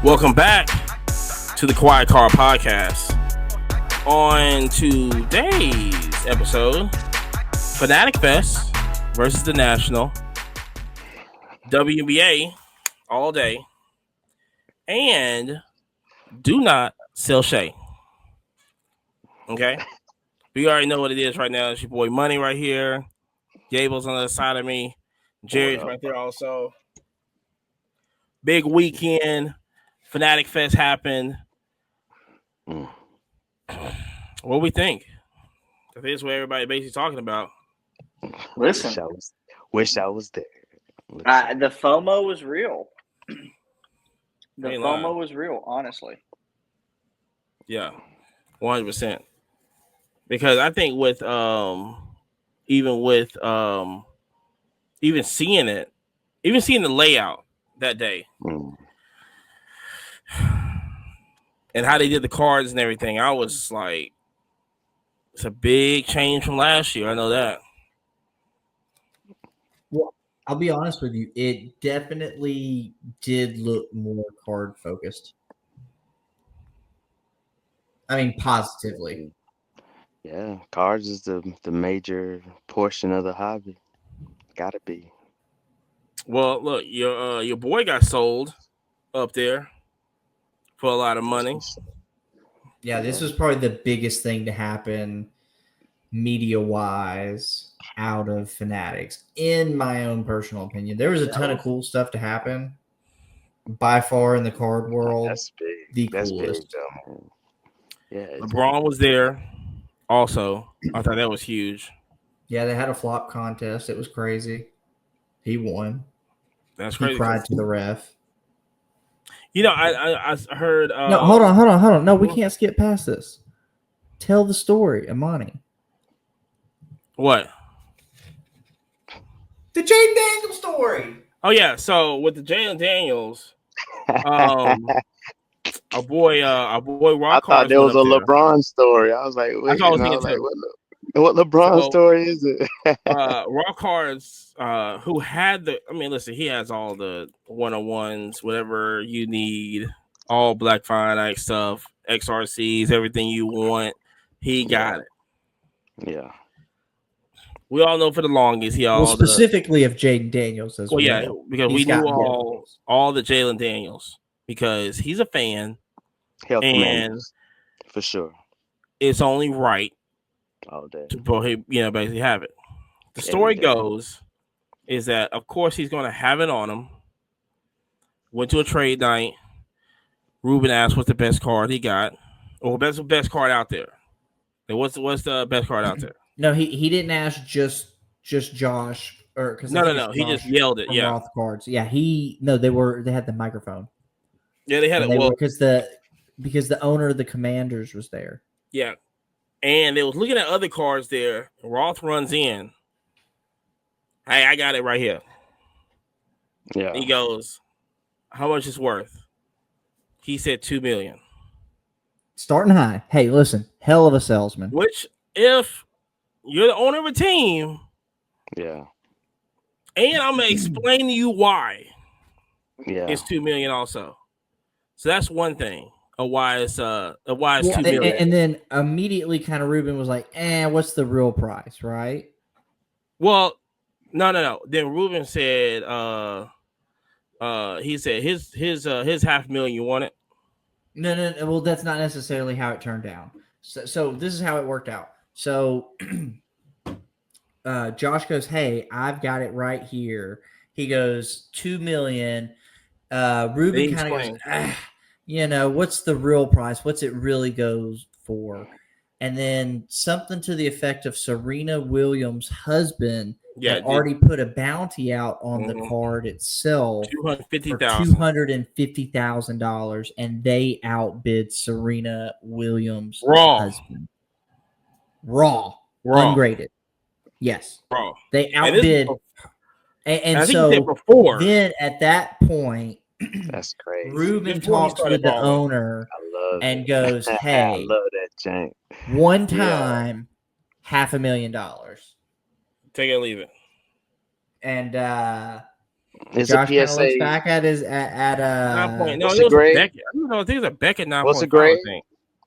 Welcome back to the Quiet Car Podcast. On today's episode, Fanatics Fest versus the National, WNBA all day, and do not sell Shai. Okay? We already know what it is right now. It's your boy Money right here. Gable's on the other side of me. Jerry's right there also. Big weekend. Fanatic Fest happened. What we think? I think it's what everybody basically talking about. Listen, wish I was there. The FOMO was real. The FOMO was real, honestly. Yeah, 100%. Because I think with even seeing it, even seeing the layout that day. And how they did the cards and everything, I was like, it's a big change from last year. I know that. Well, I'll be honest with you. It definitely did look more card focused. I mean, positively. Yeah, cards is the major portion of the hobby. Gotta be. Well, look, your boy got sold up there for a lot of money. Yeah, this was probably the biggest thing to happen media-wise out of Fanatics, in my own personal opinion. There was a ton of cool stuff to happen. By far in the card world, That's big. The That's coolest. big, yeah. LeBron was there also. I thought that was huge. Yeah, they had a flop contest. It was crazy. He won. That's crazy. He cried to the ref. You know, I heard. No, hold on. No, we can't skip past this. Tell the story, Amani. What? The Jaden Daniels story. Oh yeah. So with the Jalen Daniels, our boy Rock. I thought there was a LeBron story. I was like, wait, what LeBron story is it? Rock Cards, who had listen, he has all the 101s, whatever you need, all Black Finite stuff, XRCs, everything you want. He got it. Yeah. We all know for the longest specifically of Jaden Daniels as well. Yeah, because we knew all the Jalen Daniels because he's a fan, and for sure, it's only right all day to basically have it. The story goes is that of course he's going to have it on him. Went to a trade night. Ruben asked what's the best card he got, or best card out there. And what's the best card out there? No, he didn't ask just Josh or because no. He just yelled it. Yeah, Roth cards. Yeah, they had the microphone. Yeah, they had it. Because the owner of the Commanders was there. Yeah, and they was looking at other cards there. Roth runs in. Hey, I got it right here. Yeah. He goes, how much is worth? He said $2 million. Starting high. Hey, listen, hell of a salesman. Which, if you're the owner of a team, yeah, and I'm gonna explain to you why. Yeah, it's $2 million also. So that's one thing. Why it's $2 million. And then immediately, kind of Ruben was like, what's the real price, right? Well, no. Then Ruben said, he said his $500,000. You want it? No. Well, that's not necessarily how it turned out. So this is how it worked out. So Josh goes, hey, I've got it right here. He goes, $2 million. Ruben kind of goes, what's the real price? What's it really goes for? And then something to the effect of Serena Williams' husband had already put a bounty out on the card itself for $250,000, and they outbid Serena Williams' husband. Raw. Ungraded. Yes. Raw. They outbid. And so then at that point, that's crazy. Ruben talks with the owner and goes, hey, I love that jank. One time, $500,000. Take it or leave it. And It's Josh a kind of looks PSA. back at his at 9 point. No, What's it the was a grade? Beckett. I don't know. I think it was a Beckett 9.5. What's the grade? I think.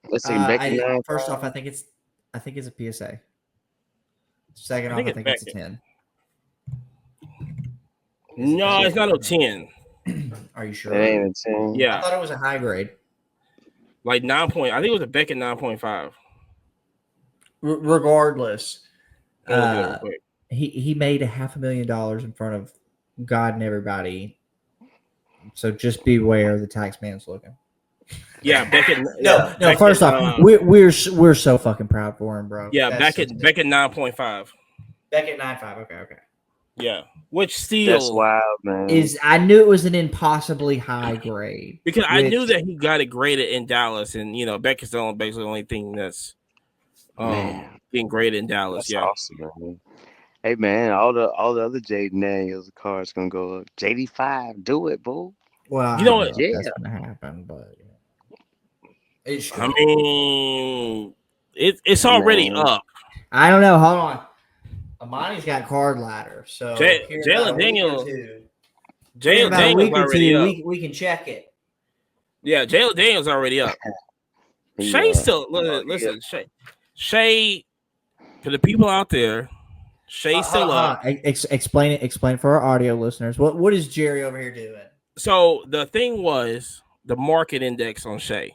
Let's see. Becky first off, I think it's a PSA. Second off, I think it's a 10. No, it's not a 10. Are you sure? It ain't a 10. Yeah, I thought it was a high grade. like 9 point. I think it was a Beckett 9.5. Regardless, Let me look it up real quick. he made $500,000 in front of God and everybody. So just beware, the tax man's looking. Yeah, Beckett. No. Beckett, First off, we're so fucking proud for him, bro. Yeah, That's Beckett 9.5. Beckett 9.5. Okay. Yeah, which still That's wild, man. I knew it was an impossibly high grade because I knew that he got it graded in Dallas, and Beckett's basically the only thing that's being graded in Dallas. That's awesome, man. Hey man, all the other Jaden Daniels cards gonna go up. JD5, do it, boo. Well, you know what? That's gonna happen, but it's I mean, it's already up. I don't know. Hold on. Amani's got card ladder, so Jalen Daniels. Jalen Daniels already up. We can check it. Yeah, Jalen Daniels already up. Shai still listen. Shai, for the people out there, Shai's still up. Explain it. Explain for our audio listeners. What is Jerry over here doing? So the thing was the market index on Shai.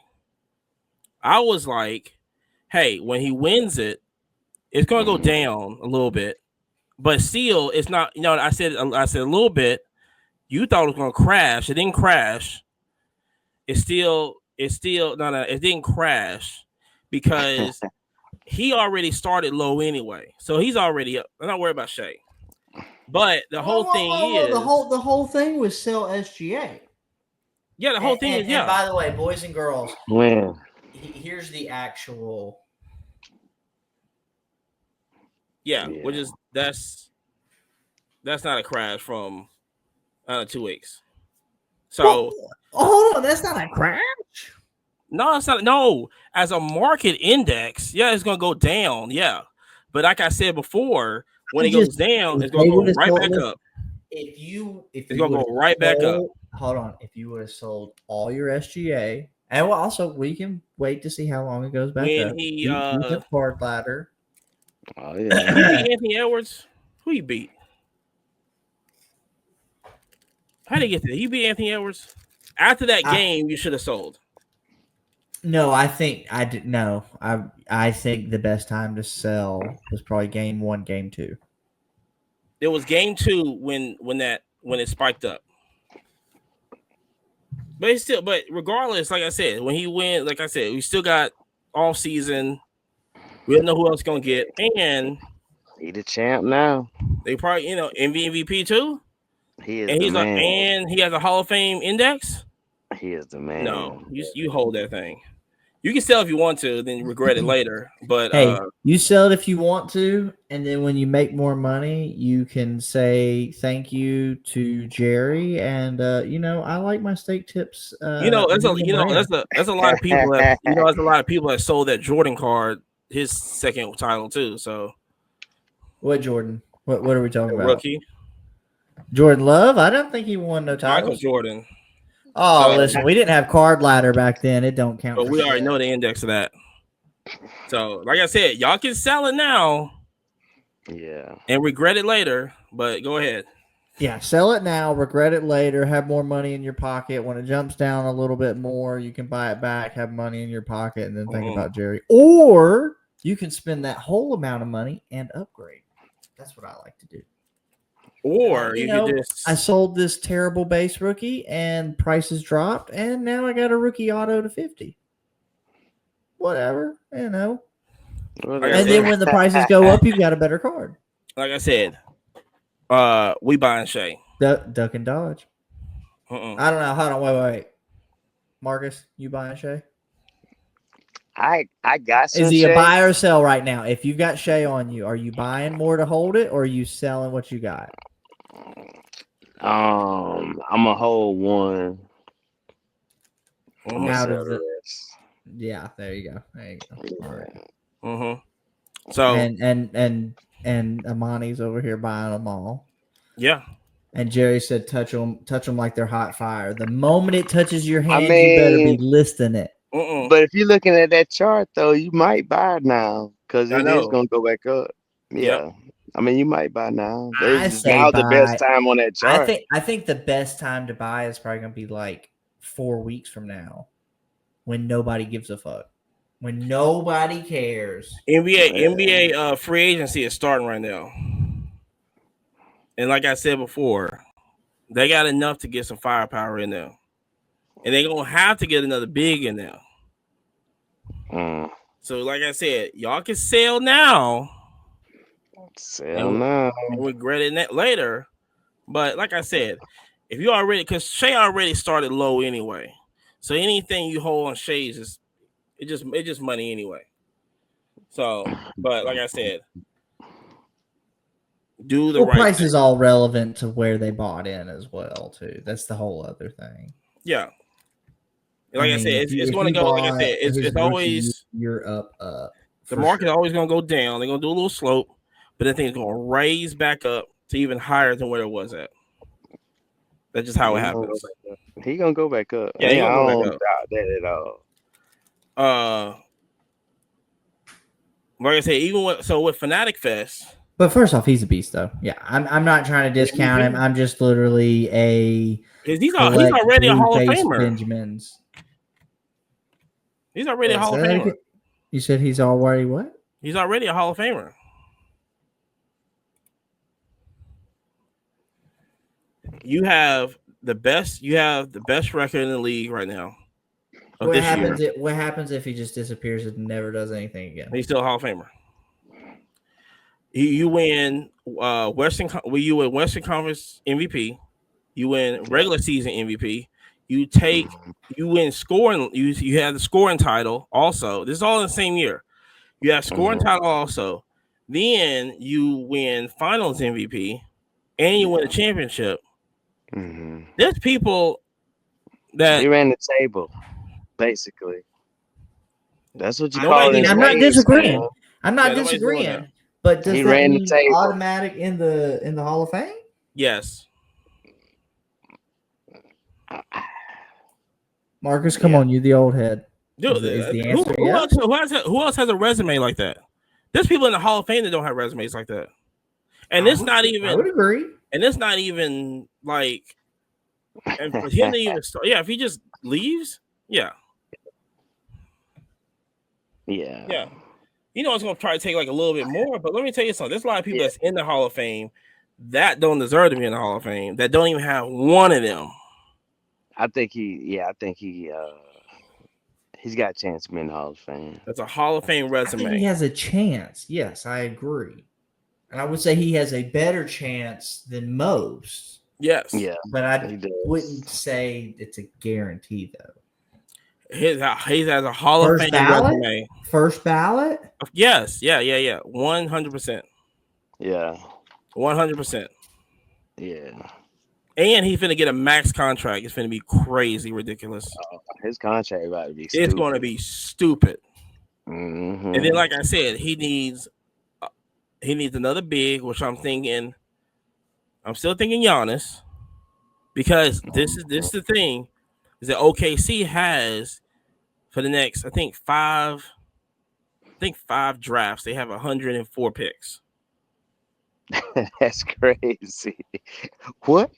I was like, hey, when he wins it, it's gonna go down a little bit, but still, it's not. I said a little bit. You thought it was gonna crash. It didn't crash. It didn't crash because he already started low anyway. So he's already up. I'm not worried about Shai. But the whole thing is the whole thing was sell SGA. Yeah, the whole thing is And by the way, boys and girls, here's the actual. Yeah, which is that's not a crash from 2 weeks. So hold on, that's not a crash. No, it's not. No, as a market index, yeah, it's gonna go down. Yeah, but like I said before, when it goes down, it's gonna go right back up. If it's gonna go right back up. Hold on, if you would have sold all your SGA, and also we can wait to see how long it goes back when up. He the card ladder. Oh yeah, you beat Anthony Edwards. Who you beat? How did he get there? You beat Anthony Edwards. After that game, you should have sold. No, I think I did. No, I think the best time to sell was probably game 1, game 2. It was game 2 when it spiked up. But regardless, like I said, when he wins, like I said, we still got all season. We don't know who else gonna get, and he the champ now. They probably MVP too. He is the man. And he has a Hall of Fame index. He is the man. No, you hold that thing. You can sell if you want to, then regret it later. But hey, you sell it if you want to, and then when you make more money, you can say thank you to Jerry. And I like my steak tips. That's a lot of people that there's a lot of people that sold that Jordan card, his second title too. So, what Jordan? What are we talking about? Rookie Jordan Love. I don't think he won no title. Michael Jordan. Oh, listen, we didn't have card ladder back then. It don't count. But we already know the index of that. So, like I said, y'all can sell it now. Yeah. And regret it later. But go ahead. Yeah, sell it now, regret it later, have more money in your pocket. When it jumps down a little bit more, you can buy it back, have money in your pocket, and then think about Jerry. Or you can spend that whole amount of money and upgrade. That's what I like to do. Or I sold this terrible base rookie and prices dropped, and now I got a rookie auto to 50. Whatever, And then when the prices go up, you've got a better card. Like I said, we buying Shai. Duck and dodge. I don't know. Hold on. Wait. Marcus, you buying Shai? I got some. Is he a buy or sell right now? If you've got Shai on you, are you buying more to hold it, or are you selling what you got? I'm a hold one. Out of the yeah, there you go. All right. So and Amani's over here buying them all. Yeah. And Jerry said, touch them like they're hot fire. The moment it touches your hands, mean, you better be listing it. But if you're looking at that chart, though, you might buy it now because it is going to go back up. Yeah. Yep. I mean, you might buy now. Now's the best time on that chart. I think the best time to buy is probably going to be like 4 weeks from now when nobody gives a fuck. When nobody cares. NBA free agency is starting right now. And like I said before, they got enough to get some firepower in there. And they're going to have to get another big in there. So like I said, y'all can sell now. And regret it later. But like I said, if you already, because Shai already started low anyway. So anything you hold on Shai's is it's just money anyway. So, but like I said, do the right price thing. Is all relevant to where they bought in as well, too. That's the whole other thing. Yeah. Like I said, it's going to go. Like I said, it's always you're up. The market is always going to go down. They're going to do a little slope, but then things going to raise back up to even higher than where it was at. That's just how it happens. He's going to go back up. Yeah, I don't doubt that at all. Like I said, even with Fanatics Fest. But first off, he's a beast, though. Yeah, I'm not trying to discount him. I'm just literally he's already a Hall of Famer. Benjamins. He's already a Hall of Famer. You said he's already what? He's already a Hall of Famer. You have the best record in the league right now. What happens if he just disappears and never does anything again? He's still a Hall of Famer. You win Western Conference MVP. You win regular season MVP. You win scoring. You have the scoring title also. This is all in the same year. You have scoring title also. Then you win Finals MVP, and you win a championship. There's people that he ran the table, basically. That's what you call it. I'm not disagreeing. I'm not disagreeing. But does that mean automatic in the Hall of Fame? Yes. Marcus, come on, you the old head. Dude, is the answer who else has a resume like that? There's people in the Hall of Fame that don't have resumes like that. And it's not even. I would agree. And it's not even like. And for him to even start, if he just leaves, yeah. You know, it's going to probably take like a little bit more, but let me tell you something. There's a lot of people that's in the Hall of Fame that don't deserve to be in the Hall of Fame, that don't even have one of them. I think he's got a chance to be in the Hall of Fame. That's a Hall of Fame resume. I think he has a chance. Yes, I agree. And I would say he has a better chance than most. Yes. Yeah. But I wouldn't say it's a guarantee, though. He has a Hall of Fame resume. First ballot? Yes. Yeah. 100%. Yeah. 100%. Yeah. And he's finna get a max contract. It's finna be crazy ridiculous. His contract about to be stupid. It's going to be stupid. Mm-hmm. And then, like I said, he needs another big, which I'm still thinking Giannis, because this is the thing, is that OKC has for the next, I think five drafts, they have 104 picks. That's crazy. What?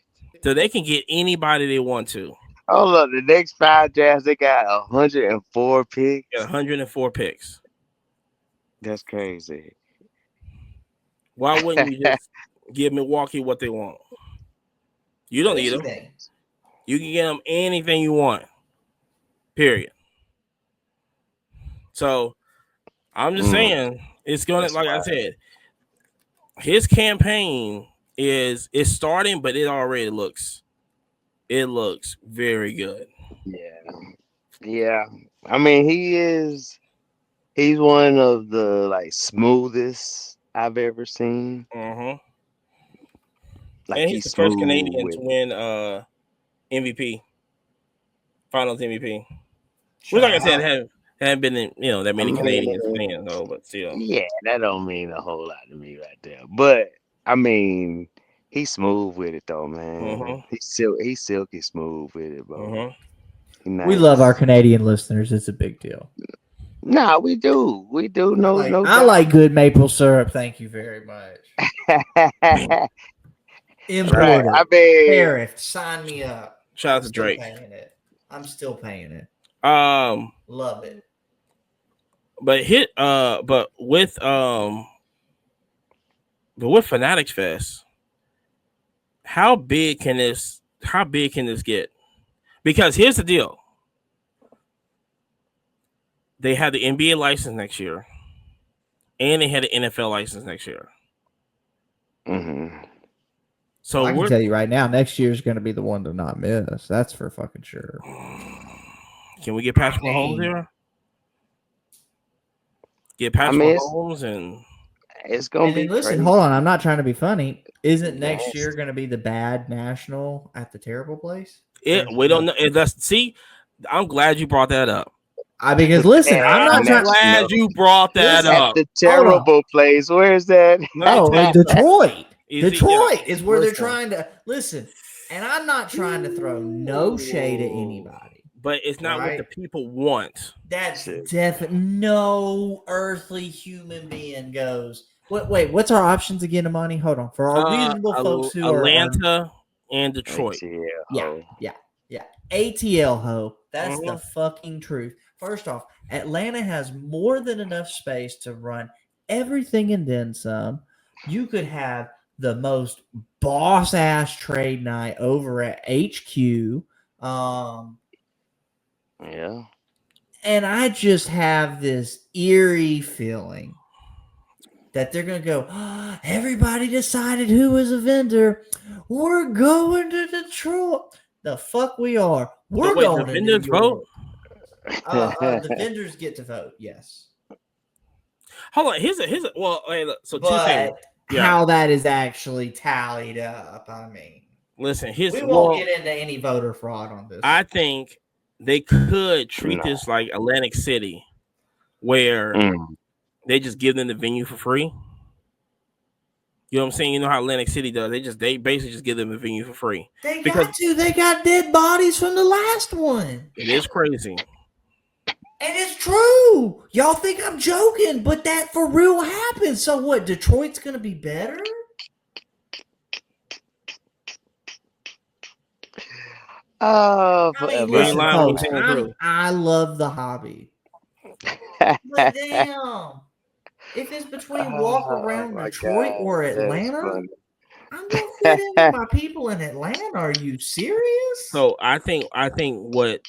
So they can get anybody they want to. Hold up, the next 5 drafts they got 104 picks. Yeah, 104 picks. That's crazy. Why wouldn't you just give Milwaukee what they want? You don't need them. You can get them anything you want. Period. So I'm just saying, it's gonna, like I said, his campaign is starting, but it already looks very good. Yeah. I mean, he's one of the smoothest I've ever seen. And he's the first Canadian to win MVP, Finals MVP. Which, like I said, haven't been in that many Canadians playing though, but still. Yeah, that don't mean a whole lot to me right there. But I mean, He's smooth with it though, man. He's silky smooth with it, bro. Nice. We love our Canadian listeners. It's a big deal. Nah, we do. No, I like good maple syrup. Thank you very much. Imported. Right. Tariff. Sign me up. Shout out to Drake. I'm still paying it. Love it. But with Fanatics Fest, how big can this get? Because here's the deal. They had the NBA license next year, and they had the NFL license next year. So I can tell you right now, next year is going to be the one to not miss. That's for fucking sure. Can we get Patrick Mahomes there? Get Patrick Mahomes and it's going to be. Listen, crazy. Hold on. I'm not trying to be funny. Isn't next year going to be the bad national at the terrible place? We don't know. I'm glad you brought that up. Because listen, I'm not glad you brought that up. The terrible place. Where is that? Detroit. Detroit is where they're trying to listen. And I'm not trying to throw no shade at anybody. But it's not what the people want. That's definitely no earthly human being goes. Wait, what's our options again, Amani? Hold on. For our reasonable folks who Atlanta and Detroit. Yeah. ATL ho. That's the fucking truth. First off, Atlanta has more than enough space to run everything and then some. You could have the most boss ass trade night over at HQ. Yeah. And I just have this eerie feeling that they're going to go, everybody decided who is a vendor. We're going to Detroit. The fuck we are. We're going to vendors vote. The vendors get to vote. Yes. Hold on. Here's a well. So two things. How that is actually tallied up. I mean, listen. We won't get into any voter fraud on this. I think they could treat this like Atlantic City, where they just give them the venue for free. You know what I'm saying? You know how Atlantic City does. They basically just give them a venue for free. They got dead bodies from the last one. It is crazy. And it's true. Y'all think I'm joking, but that for real happened. So what? Detroit's going to be better? Oh, I love the hobby. But damn. If it's between walk around Detroit or Atlanta, I'm going to fit in with my people in Atlanta. Are you serious? So I think what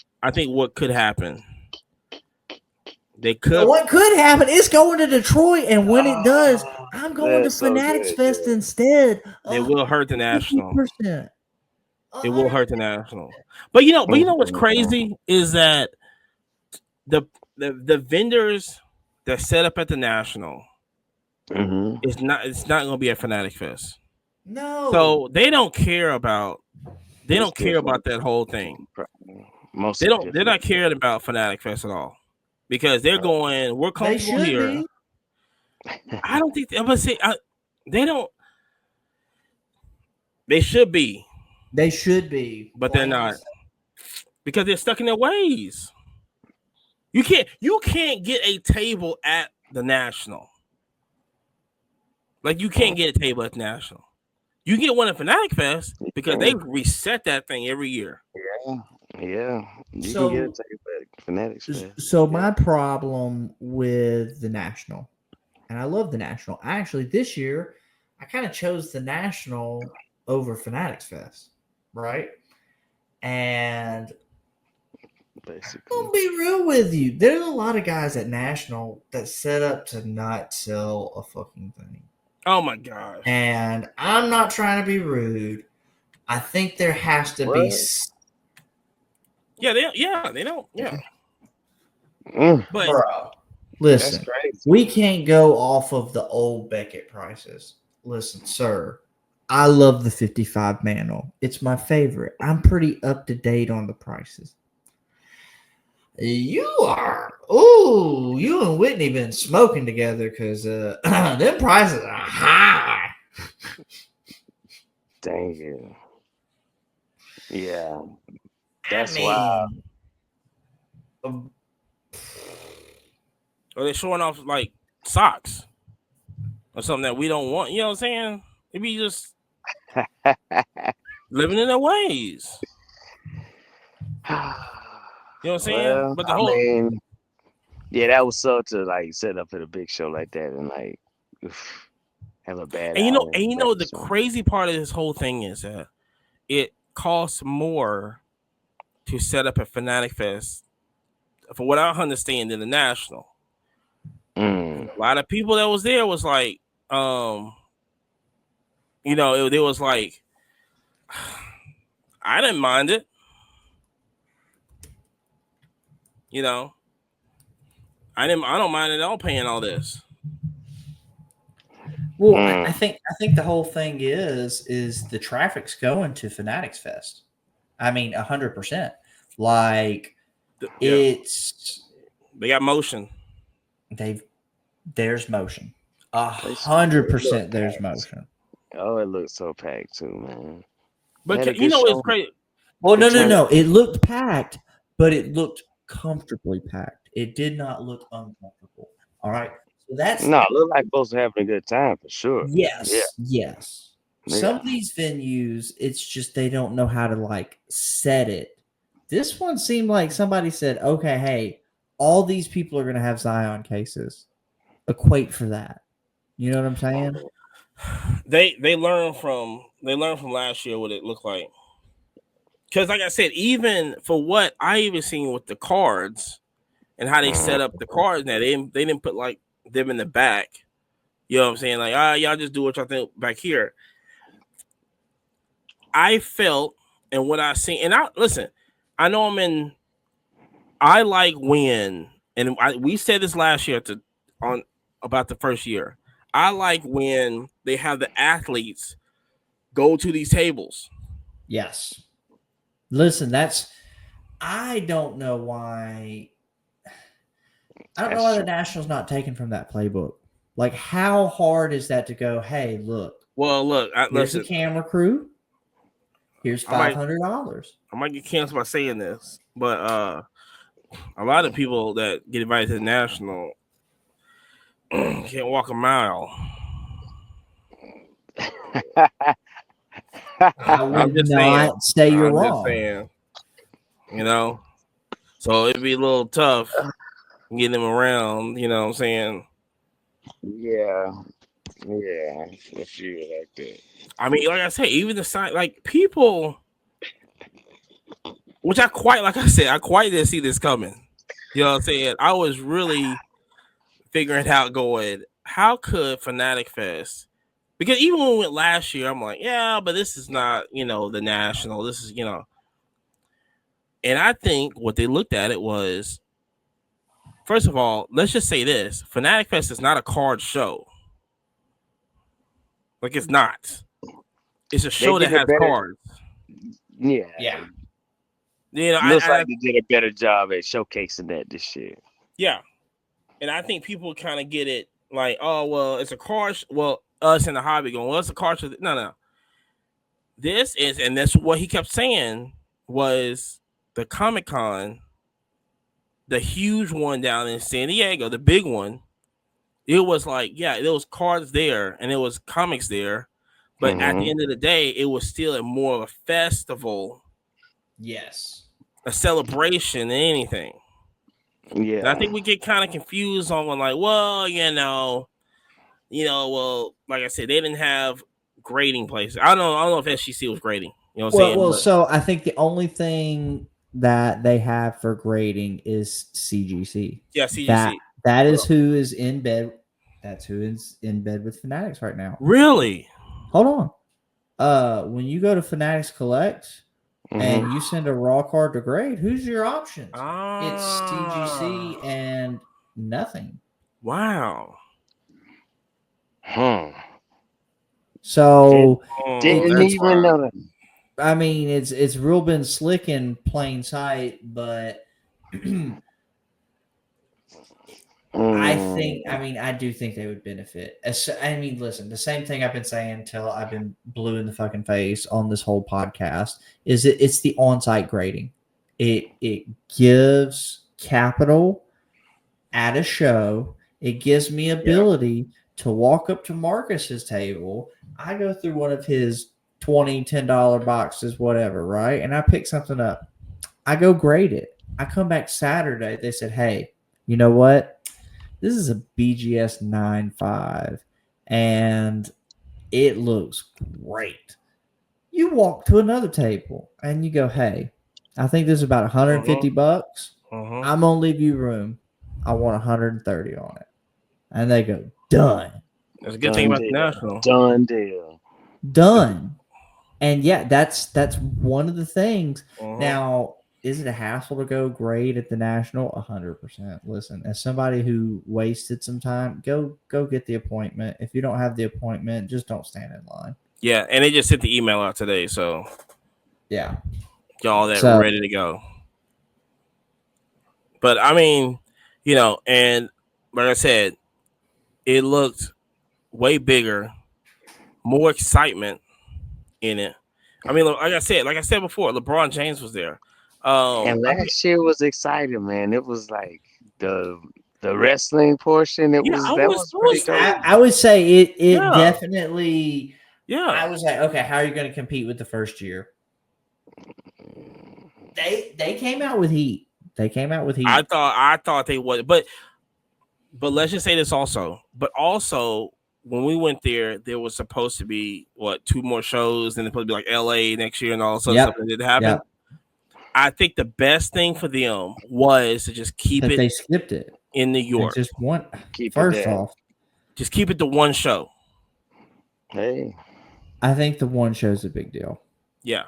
could happen. What could happen is going to Detroit, and when it does, I'm going to Fanatics Fest instead. It will hurt the national. 50%. It will hurt the national. But you know what's crazy is that the vendors that set up at the national, it's not going to be at Fanatics Fest. No. So they don't care about that whole thing. They're not caring about Fanatics Fest at all. Because they're going, we're comfortable here. I don't think I'm gonna say they don't. They should be. They should be, but they're not because they're stuck in their ways. You can't get a table at the National. Like you can't get a table at the National. You get one at Fanatic Fest because they reset that thing every year. Yeah. You can get a table at Fanatics Fest. So my problem with the National, and I love the National. Actually, this year I kind of chose the National over Fanatics Fest, right? And basically, I'm gonna be real with you. There's a lot of guys at National that set up to not sell a fucking thing. Oh my gosh. And I'm not trying to be rude. I think there has to be. They don't. But bro, listen, we can't go off of the old Beckett prices. Listen, sir, I love the 55 mantle. It's my favorite. I'm pretty up to date on the prices. You are. Ooh, you and Whitney been smoking together because them prices are high. Dang it. Yeah. That's why. Or they're showing off like socks or something that we don't want. You know what I'm saying? It be just living in their ways. You know what I'm saying? Well, But the I whole mean, yeah, that was so to like set up at a big show like that and like have a bad and hour. the crazy part of this whole thing is that it costs more to set up a Fanatic Fest, for what I understand, than the National. A lot of people that was there was like, it was like, I didn't mind it. I don't mind at all paying all this. Well, I think the whole thing is the traffic's going to Fanatics Fest. I mean, 100%. Like they got motion. There's motion. 100% there's motion. Oh, it looks so packed too, man. But it's crazy. Well, no. It looked packed, but it looked comfortably packed. It did not look uncomfortable. All right. So that's it looked like folks are having a good time for sure. Yes. Yeah. Yes. Yeah. Some of these venues, it's just they don't know how to like set it. This one seemed like somebody said, okay, hey, all these people are going to have Zion cases. Equate for that. You know what I'm saying? They learned from last year what it looked like. Because like I said, even for what I even seen with the cards and how they set up the cards now, they didn't put like them in the back. You know what I'm saying? Like, y'all just do what y'all think back here. I felt, and what I seen, and I know I like when, and we said this last year about the first year. I like when they have the athletes go to these tables. Yes. Listen, I don't know why. I don't know why the National's not taken from that playbook. Like, how hard is that to go, hey, look. Well, look. Here's a camera crew. Here's $500. I might get canceled by saying this, but a lot of people that get invited to the National can't walk a mile. I would not say you're wrong. Just saying, so it'd be a little tough getting them around. You know what I'm saying? Yeah, I feel like that. I mean, like I say, even the side, like people, which I quite didn't see this coming. You know what I'm saying? I was really figuring out going, how could Fanatic Fest? Because even when we went last year, I'm like, yeah, but this is not, the National. This is, And I think what they looked at it was, first of all, let's just say this. Fanatic Fest is not a card show. Like, it's not. It's a show that has cards. Yeah. Looks like they did a better job at showcasing that this year. Yeah. And I think people kind of get it like, oh, well, it's a card. Well, us in the hobby going, well, it's a card show. No. This is, and that's what he kept saying, was the Comic-Con, the huge one down in San Diego, the big one. It was like, yeah, there was cards there and there was comics there. But at the end of the day, it was still more of a festival. Yes. A celebration than anything. Yeah. And I think we get kind of confused on like, well, like I said, they didn't have grading places. I don't know if SGC was grading. You know what I'm saying? Well, so I think the only thing that they have for grading is CGC. Yeah, CGC. That is who is in bed. That's who is in bed with Fanatics right now. Really? Hold on. When you go to Fanatics Collect and you send a raw card to grade, who's your options? It's CGC and nothing. Wow. So didn't even know that. I mean, it's real been slick in plain sight, but I do think they would benefit. Listen, the same thing I've been saying until I've been blue in the fucking face on this whole podcast is it's the on-site grading. It gives capital at a show. It gives me ability to walk up to Marcus's table. I go through one of his $10 boxes, whatever, right? And I pick something up. I go grade it. I come back Saturday. They said, hey, you know what? This is a BGS 9.5, and it looks great. You walk to another table, and you go, hey, I think this is about 150 bucks. I'm going to leave you room. I want 130 on it. And they go, done. That's a good thing about the National. Done deal. Done. And yeah, that's one of the things. Now, is it a hassle to go grade at the National? 100%. Listen, as somebody who wasted some time, go get the appointment. If you don't have the appointment, just don't stand in line. Yeah, and they just sent the email out today, so yeah, y'all ready to go. But I mean, and like I said, it looked way bigger, more excitement in it. I mean, like I said before, LeBron James was there. And last year was exciting, man. It was like the wrestling portion. That was pretty dope. I would say it definitely. Yeah, I was like, okay, how are you going to compete with the first year? They came out with heat. I thought they would, but let's just say this also. But also, when we went there was supposed to be 2 more shows, and it's supposed to be like LA next year and all sorts of stuff that didn't happen. Yep. I think the best thing for them was to just keep it. They skipped it in New York. Just one. Just keep it to one show. Hey, I think the one show is a big deal. Yeah.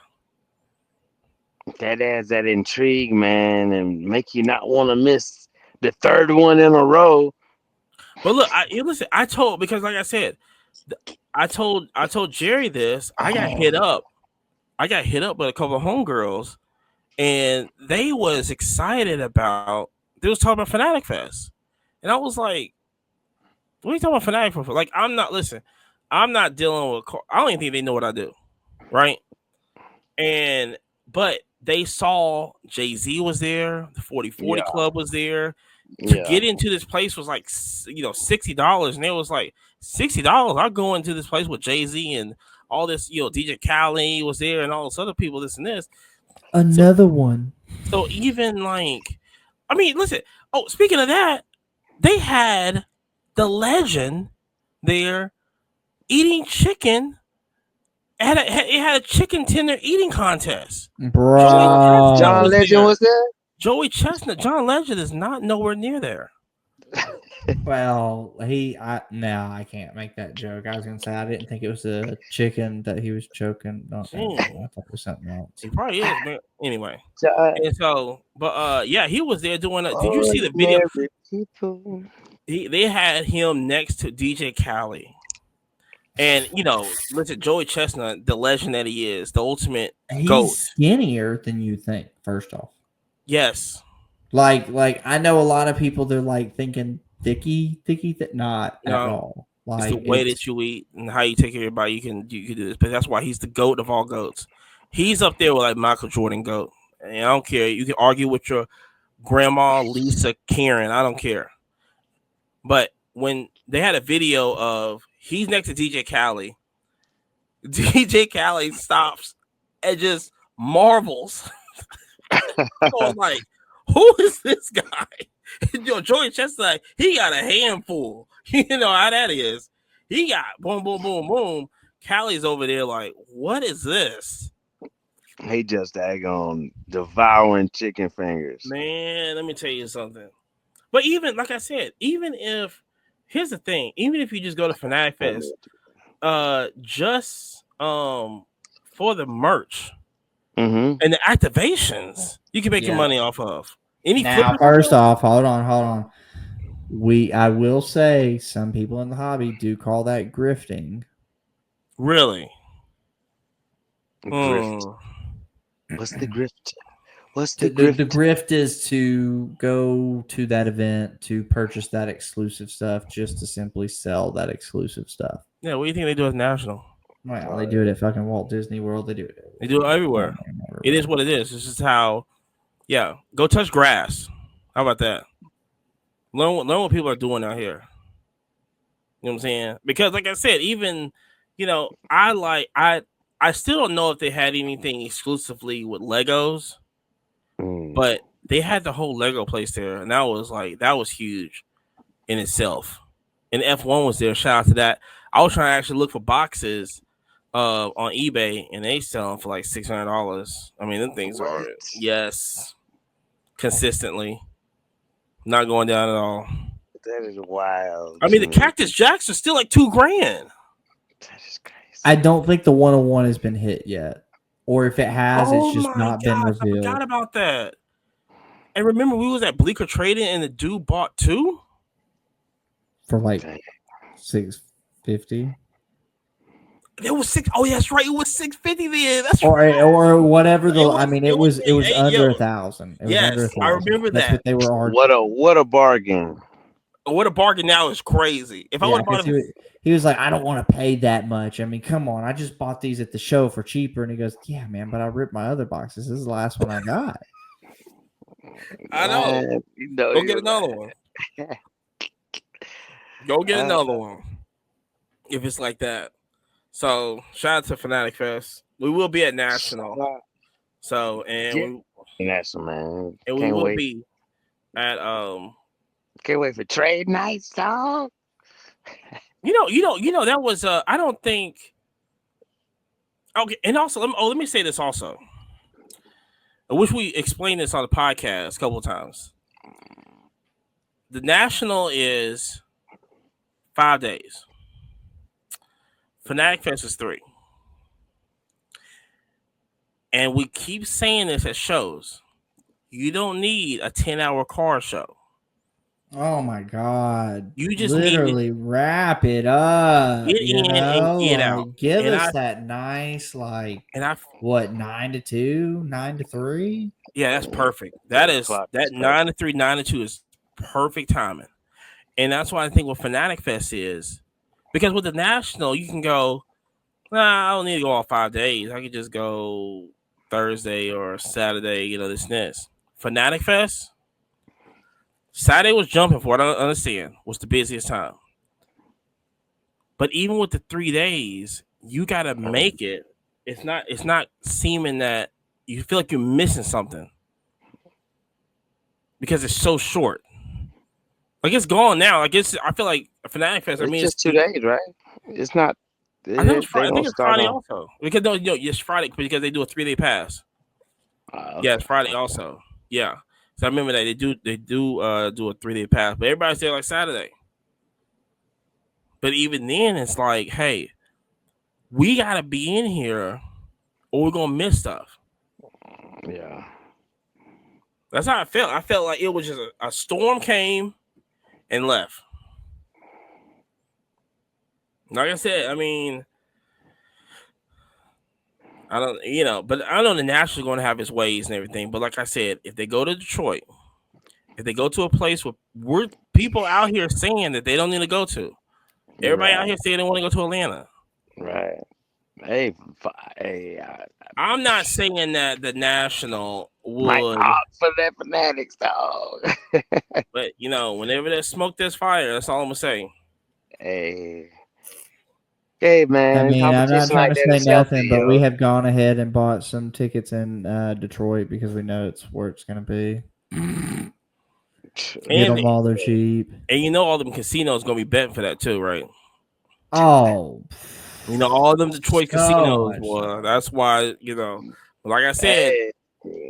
That adds that intrigue, man, and make you not want to miss the third one in a row. But look, I told, because like I said, I told Jerry this. I got hit up with a couple of homegirls, and they was excited about. They was talking about Fanatics Fest, and I was like, "What are you talking about Fanatics Fest?" Like, I'm not dealing with. I don't even think they know what I do, right? But they saw Jay-Z was there, the 40/40 Club was there. To get into this place was like, $60, and it was like $60. I'll go into this place with Jay-Z and all this, DJ Khaled was there and all this other people, this and this. Another one. So even listen. Oh, speaking of that, they had the legend there eating chicken. It had a chicken tender eating contest. Bro, John Legend was there. Joey Chestnut. John Legend is not nowhere near there. Well, I can't make that joke. I was gonna say I didn't think it was a chicken that he was choking. No, I thought it was something else. He probably is, but anyway. And so, but he was there doing. Did you see the video? They had him next to DJ Khaled. And listen, Joey Chestnut, the legend that he is, the ultimate GOAT. He's skinnier than you think. First off, yes. Like I know a lot of people. They're like thinking thicky, not at all. Like it's the way that you eat and how you take care of your body. You can do this, but that's why he's the GOAT of all GOATs. He's up there with like Michael Jordan GOAT. And I don't care. You can argue with your grandma, Lisa, Karen. I don't care. But when they had a video of he's next to DJ Khaled, DJ Khaled stops and just marvels. I was like, who is this guy? Joey Chestnut, he got a handful. You know how that is. He got boom, boom, boom, boom. Khaled's over there like, what is this? He just daggone devouring chicken fingers. Man, let me tell you something. But even, like I said, here's the thing, even if you just go to Fanatics Fest, just for the merch and the activations, you can make your money off of. Now, first off, hold on. I will say some people in the hobby do call that grifting. Really? Grift. What's the grift? What's the grift? The grift is to go to that event to purchase that exclusive stuff, just to simply sell that exclusive stuff. Yeah, what do you think they do at National? Well, they do it at fucking Walt Disney World. They do it. They do it everywhere. It is what it is. This is how. Yeah, go touch grass. How about that? Learn what people are doing out here. You know what I'm saying? Because, like I said, even I still don't know if they had anything exclusively with Legos, but they had the whole Lego place there, and that was huge in itself. And F1 was there. Shout out to that. I was trying to actually look for boxes on eBay, and they sell them for like $600. I mean, them things are consistently not going down at all. That is wild. I mean, the Cactus Jacks are still like $2,000. That is crazy. I don't think the 101 has been hit yet, or if it has, it's just not been revealed. I forgot about that. And remember, we was at Bleecker Trading, and the dude bought 2 for like $650. It was 6. Oh, yeah, that's right. It was $650 then. That's right. Or whatever. It was under 1,000. Yes, I remember that. That's what they were arguing. What a bargain. What a bargain now is crazy. If I would have bought it, he was like, I don't want to pay that much. I mean, come on. I just bought these at the show for cheaper. And he goes, yeah, man, but I ripped my other boxes. This is the last one I got. I know. Go get another one. Go get another one. If it's like that. So, shout out to Fanatics Fest. We will be at National. So, and National, man. And we will be at Can't wait for trade nights, dog. You know that was I don't think. Okay, and also let me say this also. I wish we explained this on the podcast a couple of times. The National is 5 days. Fanatic Fest is 3. And we keep saying this at shows. You don't need a 10-hour car show. Oh my God. You just literally wrap it up. Get in and get out. Give us that nice, 9 to 2, 9 to 3? Yeah, that's perfect. That 9 to 3, 9 to 2 is perfect timing. And that's why I think what Fanatic Fest is. Because with the National, you can go, I don't need to go all 5 days. I could just go Thursday or Saturday, this and this. Fanatic Fest, Saturday was jumping for what I understand was the busiest time. But even with the 3 days, you gotta make it. It's not seeming that you feel like you're missing something. Because it's so short. Like it's gone now. I feel like Fanatic Fest. It's just 2 days, right? It's not. I think it's Friday also. Because it's Friday because they do a 3-day pass. Yeah, it's Friday also. Yeah. So I remember that they do do a 3-day pass, but everybody's there like Saturday. But even then, it's like, hey, we gotta be in here, or we're gonna miss stuff. Yeah. That's how I felt. I felt like it was just a storm came and left. Like I said, I mean, I don't, but I know the National's going to have its ways and everything. But like I said, if they go to Detroit, if they go to a place where people out here saying that they don't need to go to, everybody out here saying they want to go to Atlanta. Right. Hey, I'm not saying that the National would might opt for that Fanatics, dog. But whenever there's smoke, there's fire. That's all I'm gonna say. Hey, man. I mean, I'm not trying to say nothing, but we have gone ahead and bought some tickets in Detroit because we know it's where it's going to be. Get them while they're cheap. And all them casinos going to be betting for that too, right? Oh. All them Detroit casinos. Well, that's why, like I said. Hey,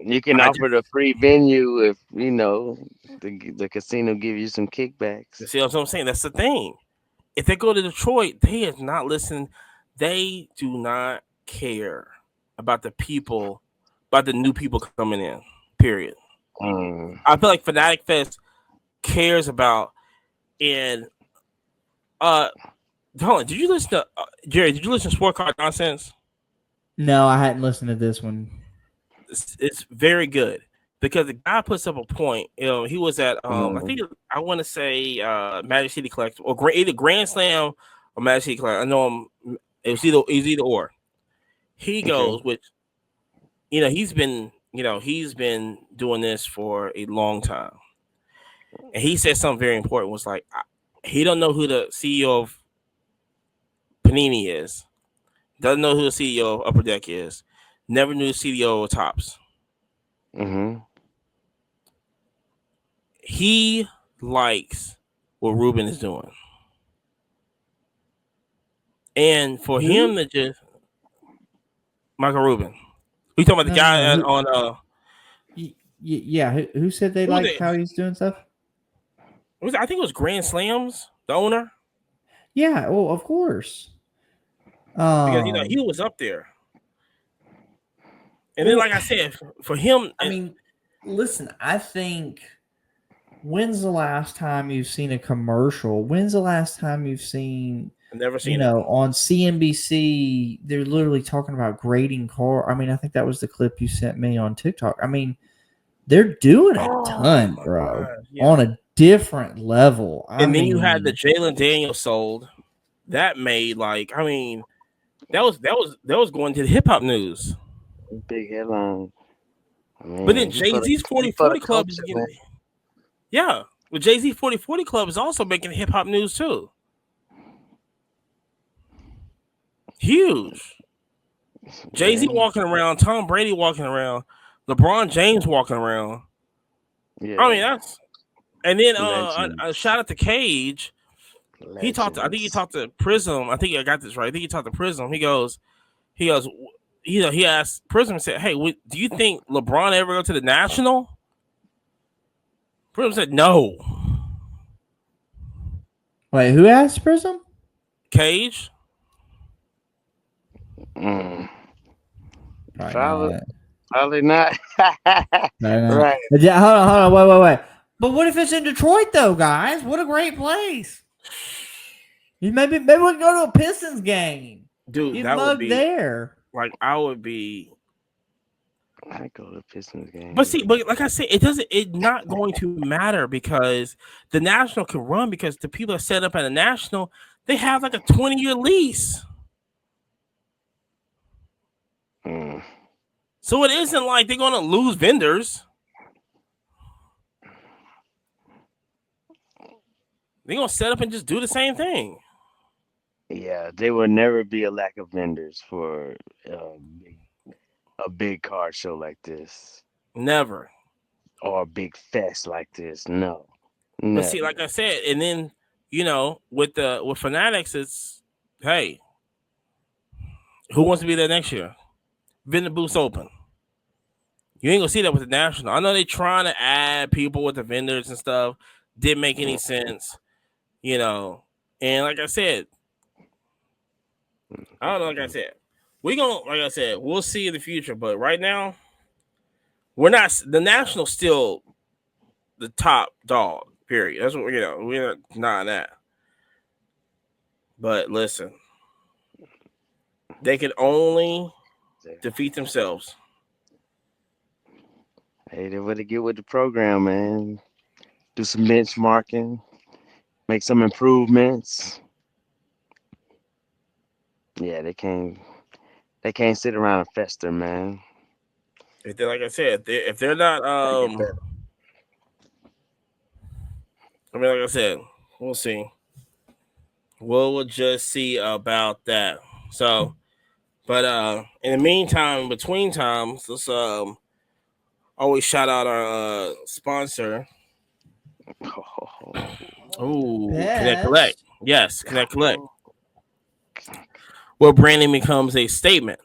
you can offer the free venue if, the casino give you some kickbacks. See what I'm saying? That's the thing. If they go to Detroit, they is not listening. They do not care about the new people coming in, period. I feel like Fanatic Fest cares about, and hold on, did you listen to, Jerry, did you listen to Sport Card Nonsense? No, I hadn't listened to this one. It's very good. because the guy puts up a point. He was at I think I want to say Magic City Collective or either Grand Slam or Magic City Collective. I know it was either or. He goes, which he's been doing this for a long time, and he said something very important. Was like he don't know who the CEO of Panini is, doesn't know who the CEO of Upper Deck is, never knew the CEO of Topps. He likes what Ruben is doing, and for him to just Michael Rubin. We talking about the guy on yeah, who said they like how he's doing stuff? I think it was Grand Slams, the owner. Yeah, well, of course. Because he was up there. And then, like I said, for him, I mean, listen, I think when's the last time you've seen a commercial? When's the last time you've seen I've never seen on CNBC, they're literally talking about grading car. I mean, I think that was the clip you sent me on TikTok. I mean, they're doing a ton, bro, on a different level. And then you had the Jalen Daniels sold. That made that was going to the hip hop news. Big headline. But then Jay-Z's 40/40 Club is getting, but Jay-Z 40/40 Club is also making hip hop news too. Huge. Jay-Z walking around, Tom Brady walking around, LeBron James walking around. Yeah. I mean, that's, and then a shout out to Cage. Legends. I think he talked to Prism. I think I got this right. I think he talked to Prism. He asked Prism and said, "Hey, do you think LeBron ever go to the National?" Prism said, "No." Wait, who asked Prism? Cage. Probably not. Right. Yeah, hold on, wait. But what if it's in Detroit though, guys? What a great place. Maybe we can go to a Pistons game. Dude, that would be there. Like I go to a Pistons game. But like I said, it's not going to matter because the National can run because the people that set up at the National, they have like a 20-year lease. So it isn't like they're going to lose vendors. They're going to set up and just do the same thing. Yeah, there will never be a lack of vendors for a big card show like this. Never. Or a big fest like this. No. But see, like I said, and then, with Fanatics, it's, hey, who wants to be there next year? Vendor booths open. You ain't gonna see that with the National. I know they're trying to add people with the vendors and stuff. Didn't make any sense, And like I said, I don't know. Like I said, we'll see in the future. But right now, we're not. The National's still the top dog. Period. That's what we're not that. But listen, they can only defeat themselves. Hey, they want to get with the program, man. Do some benchmarking, make some improvements. Yeah, they can't sit around and fester, man. If they're, like I said, if they're not, I mean, like I said, we'll see. We'll just see about that. So, but in the meantime, between times, let's always shout out our sponsor. Oh, Connect Collect. Yes, Connect Collect. Where branding becomes a statement.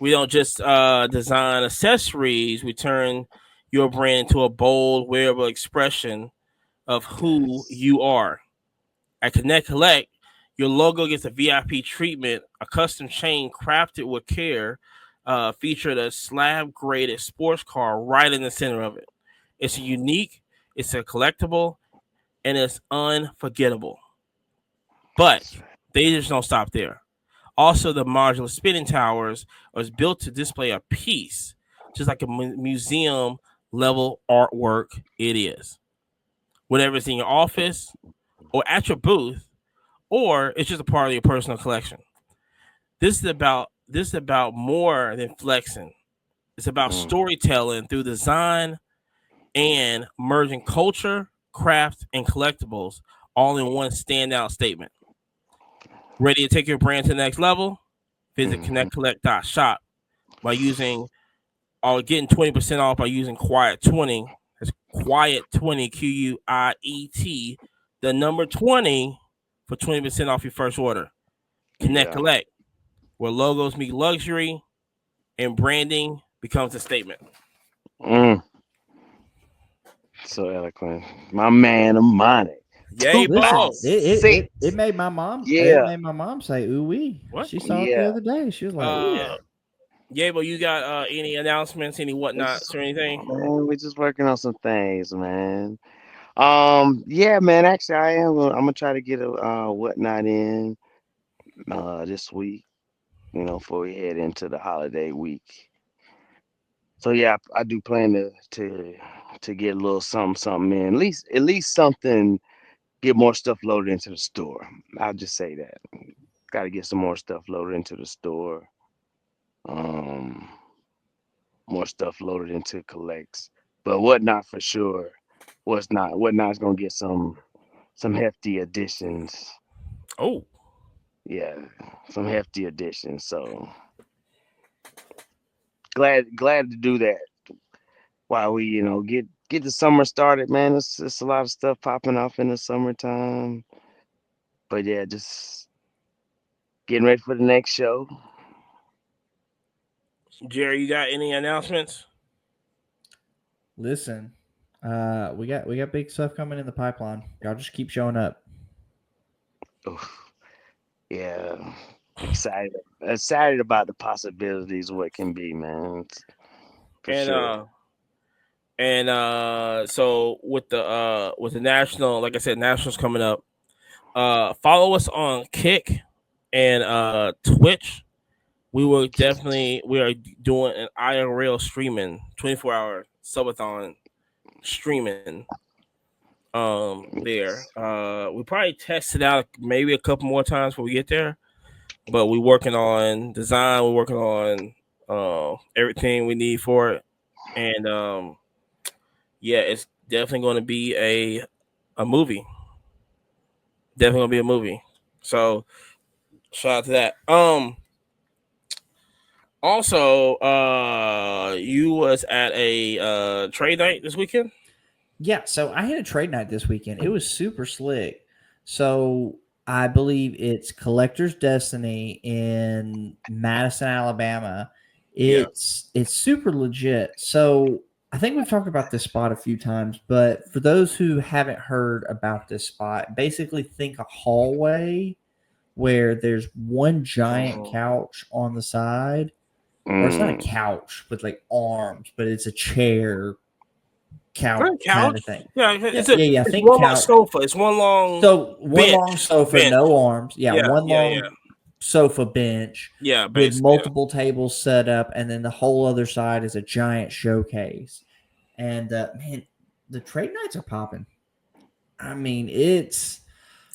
We don't just design accessories. We turn your brand into a bold, wearable expression of who you are. At Connect Collect, your logo gets a VIP treatment, a custom chain crafted with care, featured a slab-graded sports car right in the center of it. It's unique, it's a collectible, and it's unforgettable. But they just don't stop there. Also, the modular spinning towers was built to display a piece. just like a museum level artwork it is. Whatever it's in your office or at your booth, or it's just a part of your personal collection. This is about more than flexing. It's about storytelling through design and merging culture, craft, and collectibles all in one standout statement. Ready to take your brand to the next level? Visit connectcollect.shop by using or getting 20% off by using Quiet 20. That's Quiet 20, QUIET, the number 20 for 20% off your first order. Connect Collect, where logos meet luxury and branding becomes a statement. So eloquent. My man, Amani. Yay, boss. It made my mom. Yeah. It made my mom say ooh wee. What? She saw it the other day. She was like, ooh. Yeah, but you got any announcements, any whatnots or anything? Man, we're just working on some things, man. Yeah, man. Actually, I'm gonna try to get a whatnot in this week. Before we head into the holiday week. So yeah, I do plan to get a little something in. At least something. Get more stuff loaded into the store. I'll just say that. Got to get some more stuff loaded into the store. More stuff loaded into collects, but whatnot for sure. Whatnot's gonna get some hefty additions. Oh, yeah, some hefty additions. So glad to do that while we get the summer started, man. It's a lot of stuff popping off in the summertime, but yeah, just getting ready for the next show. Jerry, you got any announcements? Listen, we got big stuff coming in the pipeline. Y'all just keep showing up. Oof. Yeah, excited about the possibilities of what can be, man. For sure. So with the national, like I said, nationals coming up. Follow us on Kick and Twitch. We are doing an IRL streaming, 24-hour subathon streaming. There. We probably test it out maybe a couple more times before we get there. But we're working on design. We're working on everything we need for it, and yeah, it's definitely going to be a movie. Definitely going to be a movie. So shout out to that. Also, you was at a trade night this weekend? Yeah, so I had a trade night this weekend. It was super slick. So I believe it's Collector's Destiny in Madison, Alabama. It's super legit. So I think we've talked about this spot a few times, but for those who haven't heard about this spot, basically think a hallway where there's one giant couch on the side. Or it's not a couch with like arms, but it's a chair couch kind of thing. Yeah, it's think one long sofa. It's one long long sofa, no arms. One long sofa bench. Yeah, with multiple tables set up, and then the whole other side is a giant showcase. And man, the trade nights are popping. I mean, it's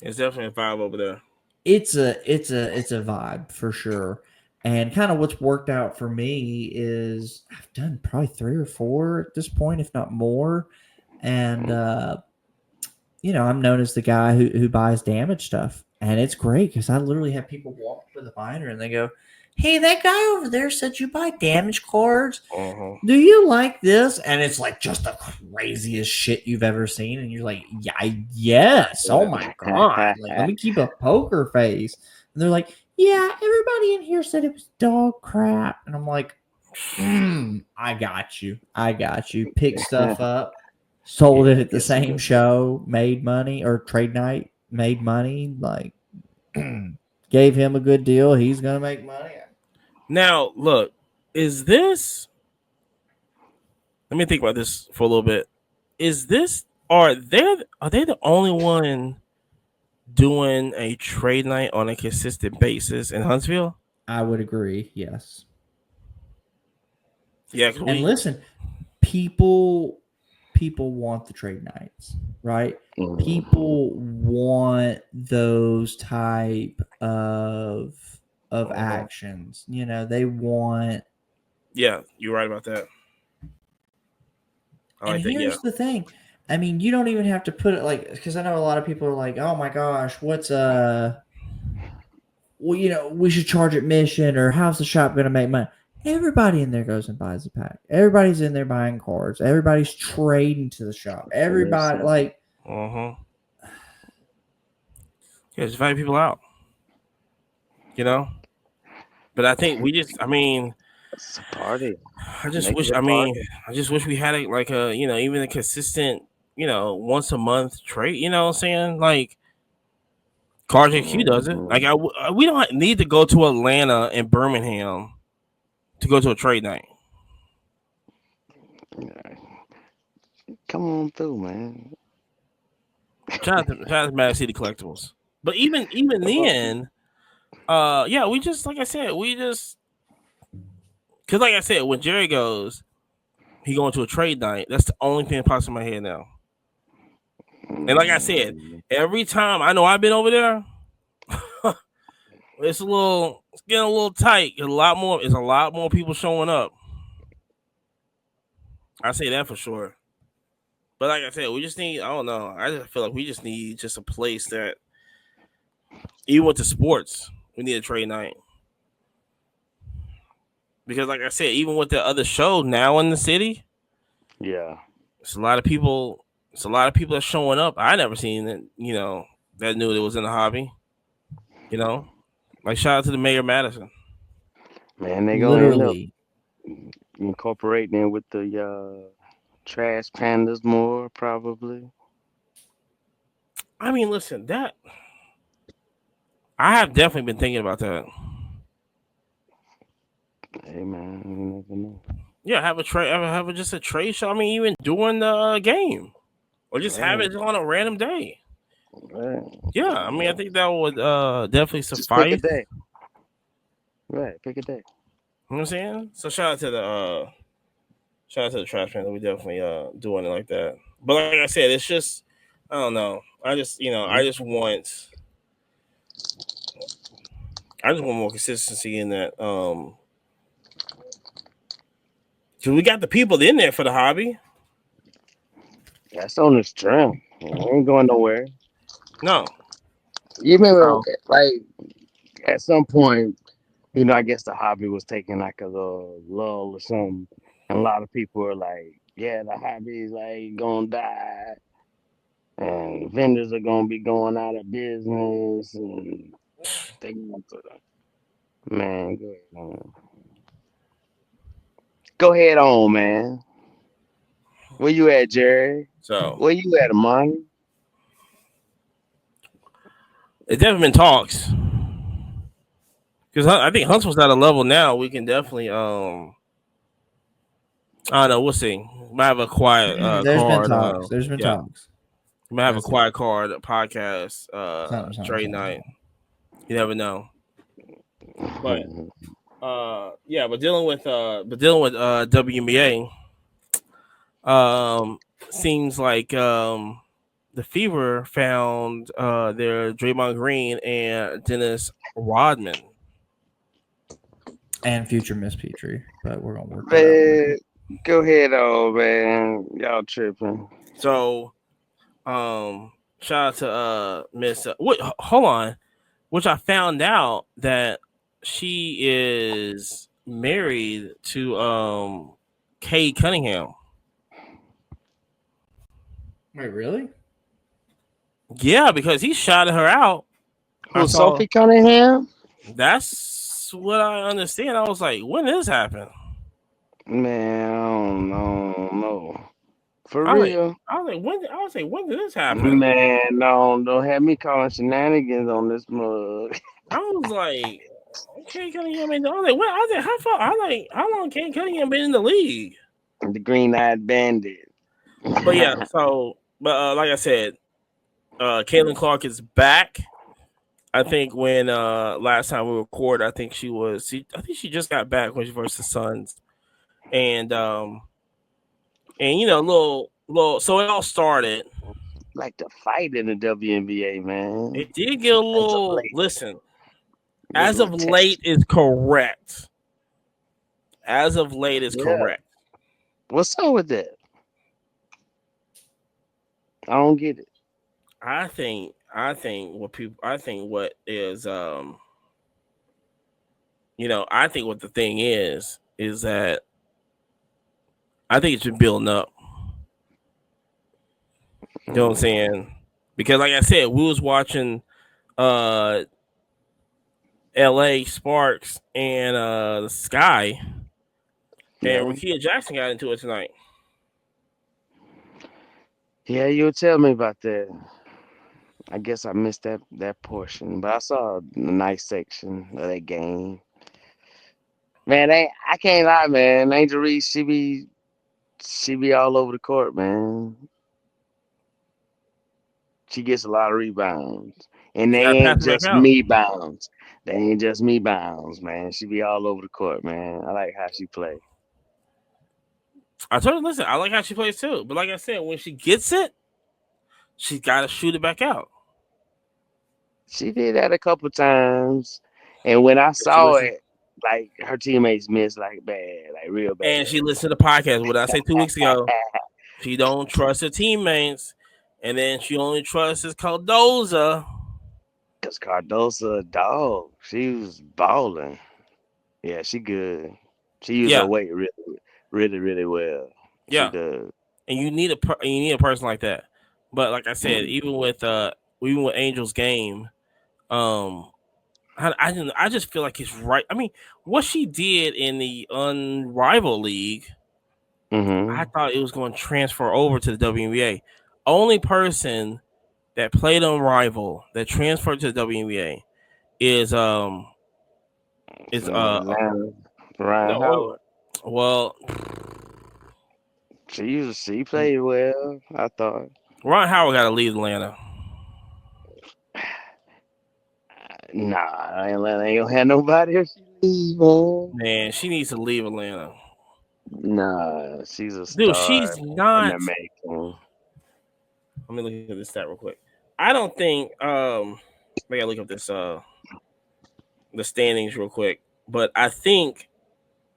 definitely a vibe over there. It's a vibe for sure. And kind of what's worked out for me is I've done probably 3 or 4 at this point, if not more. And, I'm known as the guy who buys damaged stuff. And it's great because I literally have people walk up with a binder and they go, hey, that guy over there said you buy damaged cards. Do you like this? And it's like just the craziest shit you've ever seen. And you're like, yes. Oh, my God. Like, let me keep a poker face. And they're like, yeah, everybody in here said it was dog crap. And I'm like, I got you. Pick stuff up, sold it at the same show, made money, or trade night, made money. Like, gave him a good deal. He's going to make money. Now, look, is this... Let me think about this for a little bit. Are they the only one doing a trade night on a consistent basis in Huntsville? I would agree, yes. Yeah, and listen, people want the trade nights, right? People want those type of actions. You know, they want. Yeah, you're right about that. And here's the thing. I mean, you don't even have to put it like, because I know a lot of people are like, oh my gosh, what's well, you know, we should charge admission, or how's the shop going to make money? Everybody in there goes and buys a pack. Everybody's in there buying cards. Everybody's trading to the shop. Everybody, like, yeah, just invite people out, you know. But I think it's a party. I just wish we had like a, you know, even a consistent, you know, once a month trade. You know what I'm saying? Like Cards HQ does it. Like we don't need to go to Atlanta and Birmingham to go to a trade night. Come on through, man. Shout out to Mad City Collectibles. But even then, yeah, we just, like I said, because like I said, when Jerry goes, he going to a trade night. That's the only thing that pops in my head now. And like I said, every time I know I've been over there, it's getting a little tight. It's a lot more people showing up. I say that for sure. But like I said, we just need, I don't know. I just feel like we just need just a place that, even with the sports, we need a trade night. Because like I said, even with the other show now in the city, yeah, it's a lot of people. It's a lot of people that's showing up. I never seen it, you know, that knew it was in the hobby. You know, like shout out to the Mayor Madison. Man, they gonna end up incorporating it with the trash pandas more probably. I mean, listen, that I have definitely been thinking about that. Hey man, you never know. Yeah, have just a trade show. I mean, even during the game, or just have it on a random day. Right. Yeah, I mean, I think that would definitely suffice. Just pick a day. Right, pick a day. You know what I'm saying? So shout out to the trash man. We definitely doing it like that. But like I said, it's just, I don't know. I just want more consistency in that. Cause we got the people in there for the hobby. That's on the string. Ain't going nowhere. No. You remember, like, at some point, you know, I guess the hobby was taking like a little lull or something. And a lot of people were like, yeah, the hobby is like gonna die. And vendors are gonna be going out of business. And they going to man, go ahead, man. Go ahead on, man. Where you at, Jerry? So where you at, Amani? it's definitely been talks. Because I think Huntsville's at a level now we can definitely I don't know, we'll see. Might have a quiet There's card. been talks. There's been talks. We might have a quiet card podcast trade night. You never know. But yeah, but dealing with WNBA, seems like the Fever found their Draymond Green and Dennis Rodman. And future Miss Petrie, but we're gonna work that out. Go ahead, on, man. Y'all tripping. So, shout out to Miss. Hold on, which I found out that she is married to Kay Cunningham. Wait, really? Yeah, because he shouted her out. Who's Sophie Cunningham? That's what I understand. I was like, when did this happen? Man, I don't know. For real. I was like, when did this happen? Man, don't have me calling shenanigans on this mug. I was like, Kay Cunningham. I was like, what? I was like, how far? How long Kay Cunningham been in the league? The green-eyed bandit. But yeah, like I said, Caitlin Clark is back. I think when last time we recorded, I think she just got back when she versus the Suns, and little. So it all started. Like the fight in the WNBA, man. It did get a As of little. late, Listen, get a as of little late testy. is correct. As of late is Yeah. correct. What's up with that? I don't get it. I think what is I think what the thing is that I think it's been building up. You know what I'm saying? Because like I said, we was watching uh LA Sparks and the Sky, and Yeah. Rakia Jackson got into it tonight. Yeah, you were telling me about that. I guess I missed that portion, but I saw a nice section of that game. Man, I can't lie, man. Angel Reese, she be all over the court, man. She gets a lot of rebounds, and You they gotta pass ain't it back just out. me bounds. They ain't just me bounds, man. She be all over the court, man. I like how she play. I told her, listen, I like how she plays too, but like I said, when she gets it, she's got to shoot it back out. She did that a couple times, and when I She saw listens, it, like her teammates missed like bad, like real bad. and she listened to the podcast. What did I say 2 weeks ago? She don't trust her teammates, and then she only trusts his Cardoza. Cause Cardosa a dog. She was balling. Yeah, she good. She used her Yeah, weight really, really, really well. She yeah, does. and you need a person like that. But like I said, Mm. even with Angel's game, um, I just feel like it's right. I mean, what she did in the Unrivaled League, I Mm-hmm. thought it was going to transfer over to the WNBA. Only person that played Unrivaled that transferred to the WNBA is is Atlanta, Ryan no Howard. well She played well, I thought. Ron Howard got to leave Atlanta. Nah, Atlanta ain't gonna have nobody if she leave, man. Man, she needs to leave Atlanta. Nah, she's a Dude, star she's in not. the making. Let me look at this stat real quick. I don't think I gotta look up this the standings real quick. But I think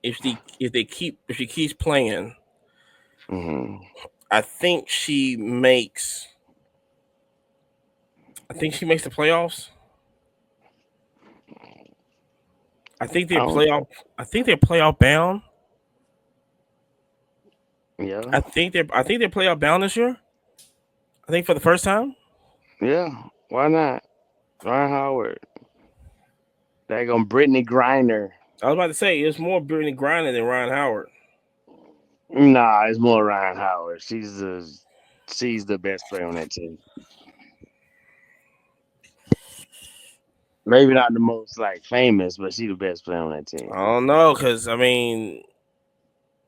if she keeps playing, Mm-hmm. I think she makes the playoffs. I think I they're don't playoff. I think they're playoff bound. Yeah, I think they're playoff bound this year. I think for the first time. yeah. Why not? Ryan Howard. They gonna Brittany Griner. I was about to say it's more Brittany Griner than Ryan Howard. Nah, it's more Ryan Howard. She's the best player on that team. Maybe not the most like famous, but she's the best player on that team. I don't know because I mean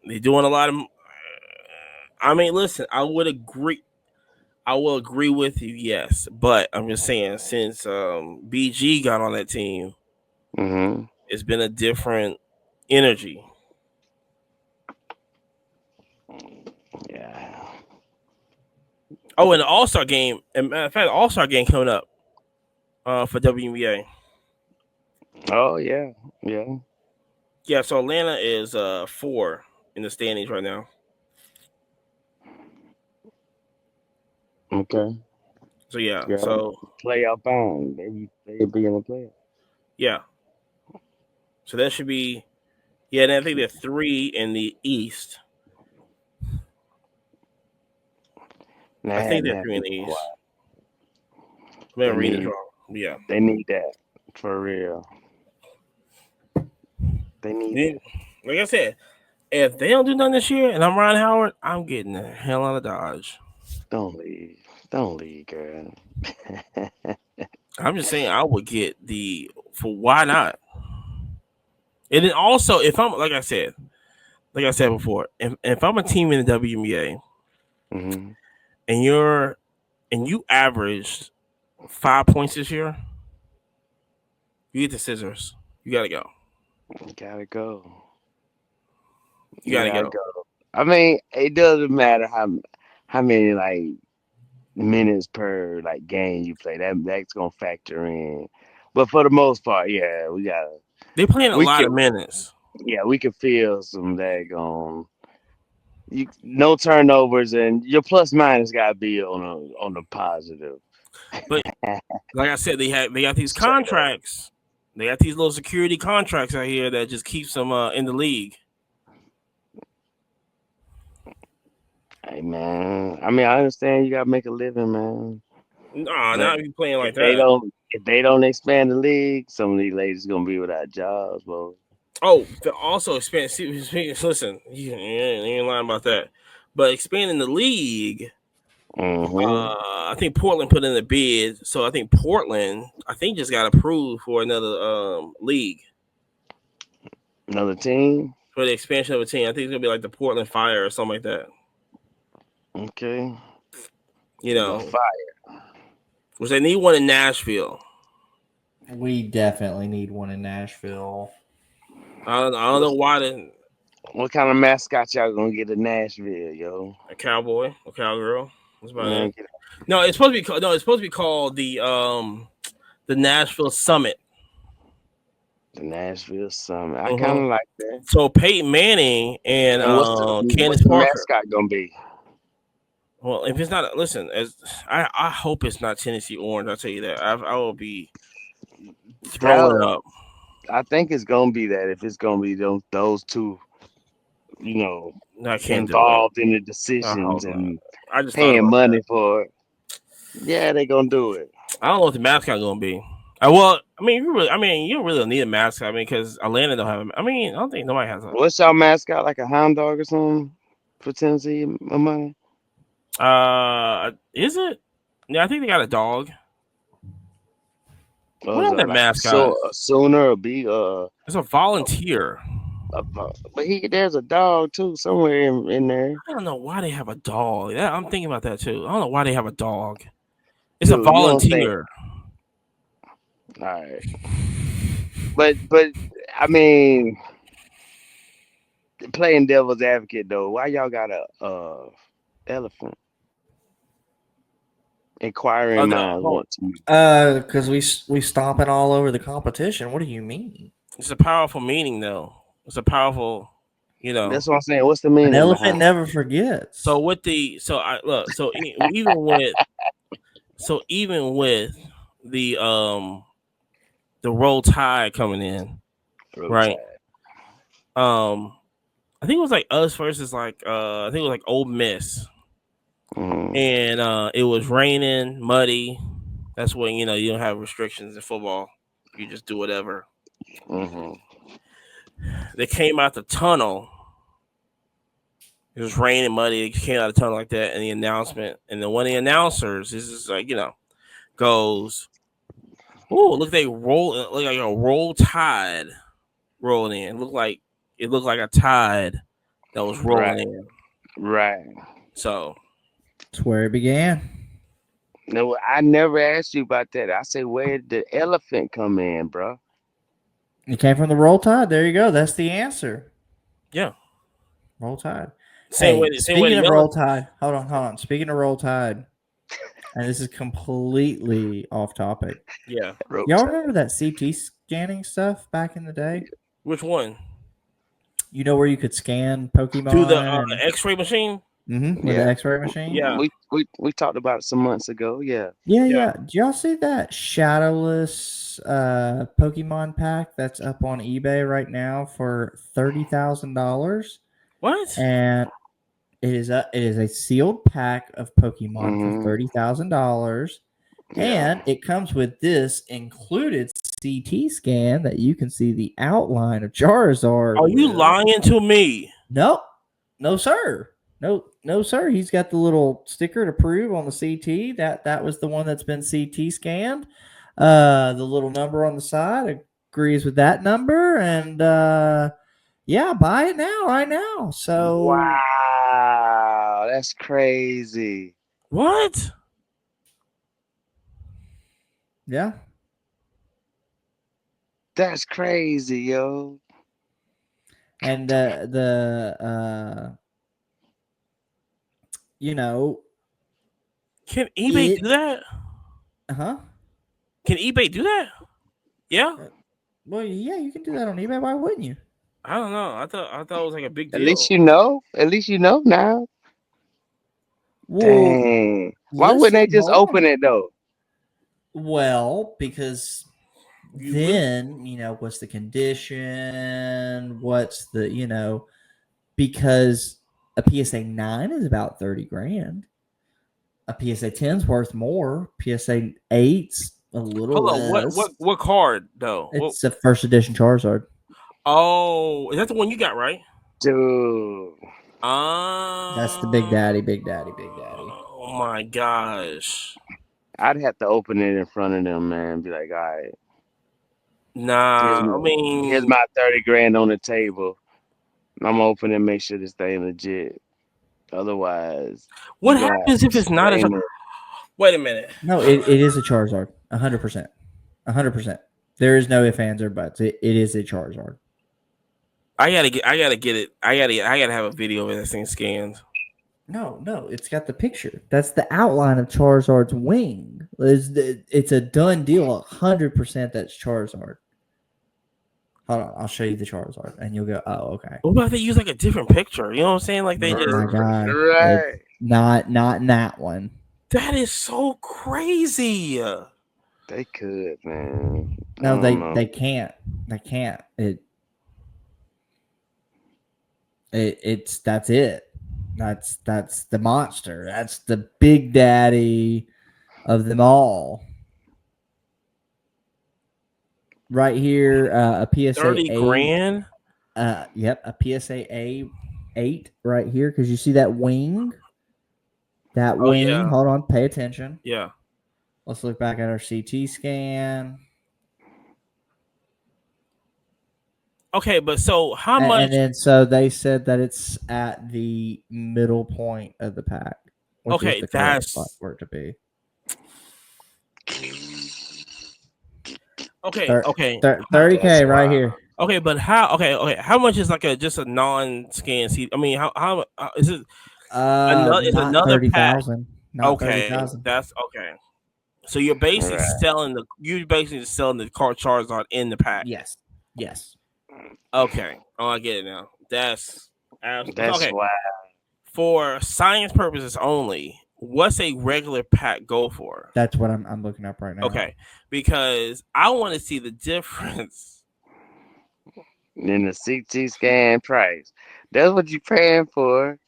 they're doing a lot of. I mean, listen, I would agree. I will agree with you, yes, but I'm just saying since BG got on that team, Mm-hmm. it's been a different energy. Yeah. Oh, and the All Star game. And matter of fact, the All Star game coming up for WNBA. Oh yeah. Yeah. Yeah, so Atlanta is 4 in the standings right now. Okay. So yeah, Yeah. so Playoff bound. They be in the playoff. yeah, so that should be yeah. And I think they're 3 in the East. I Nah, think they're man, 3 in the quiet. East. I'm They gonna read this need wrong. Yeah. they need that for real. They need that. Like I said, if they don't do nothing this year and I'm Ryan Howard, I'm getting the hell out of Dodge. Don't leave. Don't leave, girl. I'm just saying I would get the for why not? And then also if I'm like I said before, if I'm a team in the WNBA Mm-hmm. and you averaged 5 points this year, you get the scissors. You gotta go. Gotta go. You gotta go. I mean, it doesn't matter how many like minutes per like game you play. That's gonna factor in. But for the most part, yeah, They playing a lot of minutes. Yeah, we can feel some daggone. No turnovers, and your plus minus gotta be on the positive. But like I said, they got these contracts. They got these little security contracts out here that just keeps them in the league. Hey man, I mean I understand you gotta make a living, man. Nah, not be playing like that. If they don't expand the league, some of these ladies gonna be without jobs, bro. Oh, also expand. Listen, you ain't lying about that. But expanding the league, I think Portland put in a bid, so I think Portland, just got approved for another league. Another team for the expansion of a team. I think it's gonna be like the Portland Fire or something like that. Okay. You know, Fire. Which they need one in Nashville. We definitely need one in Nashville. I don't know why they. What kind of mascot y'all gonna get in Nashville, yo? A cowboy, a cowgirl. That's about it. No, it's supposed to be called the Nashville Summit. The Nashville Summit. I kind of like that. So Peyton Manning and Candace Parker. Mascot gonna be? Well, if it's not, listen. I hope it's not Tennessee Orange. I'll tell you that. I will be throwing up. I think it's gonna be that. If it's gonna be those two, involved in the decisions and paying money for it. Yeah, they gonna do it. I don't know what the mascot gonna be. Well, I mean, you don't really need a mascot. I mean, because Atlanta don't have. I don't think nobody has. What's y'all mascot? Like a hound dog or something for Tennessee money? Is it? Yeah, I think they got a dog. What is that mascot? A Sooner, a big it's a volunteer. But there's a dog too somewhere in there. I don't know why they have a dog. I'm thinking about that too. I don't know why they have a dog. It's a volunteer. All right, but I mean, playing devil's advocate though, why y'all got a elephant? Inquiring minds want to. Because we stomping all over the competition. What do you mean? It's a powerful meaning, though. It's a powerful, That's what I'm saying. What's the meaning? An elephant never forgets. So even with the Roll Tide coming in, right? I think it was like us versus I think it was like Ole Miss. And it was raining, muddy. That's when you don't have restrictions in football. You just do whatever. They came out the tunnel. It was raining, muddy. They came out of the tunnel like that, and the announcement. And then one of the announcers is like goes, "Oh, look! They roll like a Roll Tide rolling in. It looked like a tide that was rolling in. Right. So." That's where it began. No, I never asked you about that. I said, where did the elephant come in, bro? It came from the Roll Tide. There you go. That's the answer. Yeah. Roll Tide. Speaking of Roll Tide, hold on. Speaking of Roll Tide, and this is completely off topic. Yeah. Y'all remember that CT scanning stuff back in the day? Which one? You know where you could scan Pokemon through the X-ray machine? With the X-ray machine. Yeah, we talked about it some months ago. Yeah. Did y'all see that shadowless Pokemon pack that's up on eBay right now for $30,000? What? And it is a sealed pack of Pokemon for $30,000, and it comes with this included CT scan that you can see the outline of Charizard. Are you lying to me? Nope. No, sir. No, sir. He's got the little sticker to prove on the CT that was the one that's been CT scanned. The little number on the side agrees with that number, and buy it now, right now. So wow, that's crazy. What? Yeah. That's crazy, yo. And you know, can eBay do that? Huh? Can eBay do that? Yeah. Well, yeah, you can do that on eBay. Why wouldn't you? I don't know. I thought it was like a big At deal. least you know. At least you know now. Well, Dang. Why wouldn't listen, they just hold open on. it though? Well, because You really- then what's the condition? What's the because a PSA 9 is about 30 grand. A PSA 10's worth more. PSA 8's a little Hold on. less. What card though? It's a first edition Charizard. Oh, is that the one you got, right? Dude. That's the Big Daddy, Big Daddy, Big Daddy. Oh my gosh. I'd have to open it in front of them, man. Be like, all right. Nah, I mean, here's my 30 grand on the table. I'm gonna open it and make sure this thing legit. Otherwise, what happens if it's not a? Wait a minute. No, it is a Charizard. 100%. 100%. There is no ifs, ands, or buts. It is a Charizard. I gotta get it. I gotta have a video of this thing scanned. No, it's got the picture. That's the outline of Charizard's wing. It's a done deal. 100% that's Charizard. Hold on, I'll show you the Charizard, and you'll go, "Oh, okay." What about they use like a different picture? You know what I'm saying? Like they Oh just my God. Right. Not in that one. That is so crazy. They could, man. No, they can't. They can't. That's it. That's the monster. That's the Big Daddy of them all. Right here, a PSA 30 grand. Yep, a PSA 8 right here because you see that wing. That wing. Yeah. Hold on, pay attention. Yeah. Let's look back at our CT scan. Okay, but so how much? And then so they said that it's at the middle point of the pack. Okay, that's spot for it to be. Okay. 30K right here. Okay, but how? Okay. How much is like just a non-scan seat? I mean, how is it? Another 30,000. Okay, 30,000. that's okay. So you're basically selling the card Charizard in the pack. Yes. Okay. Oh, I get it now. That's okay. Wild. For science purposes only, what's a regular pack go for? That's what I'm looking up right now. Okay, because I want to see the difference in the CT scan price. That's what you're paying for.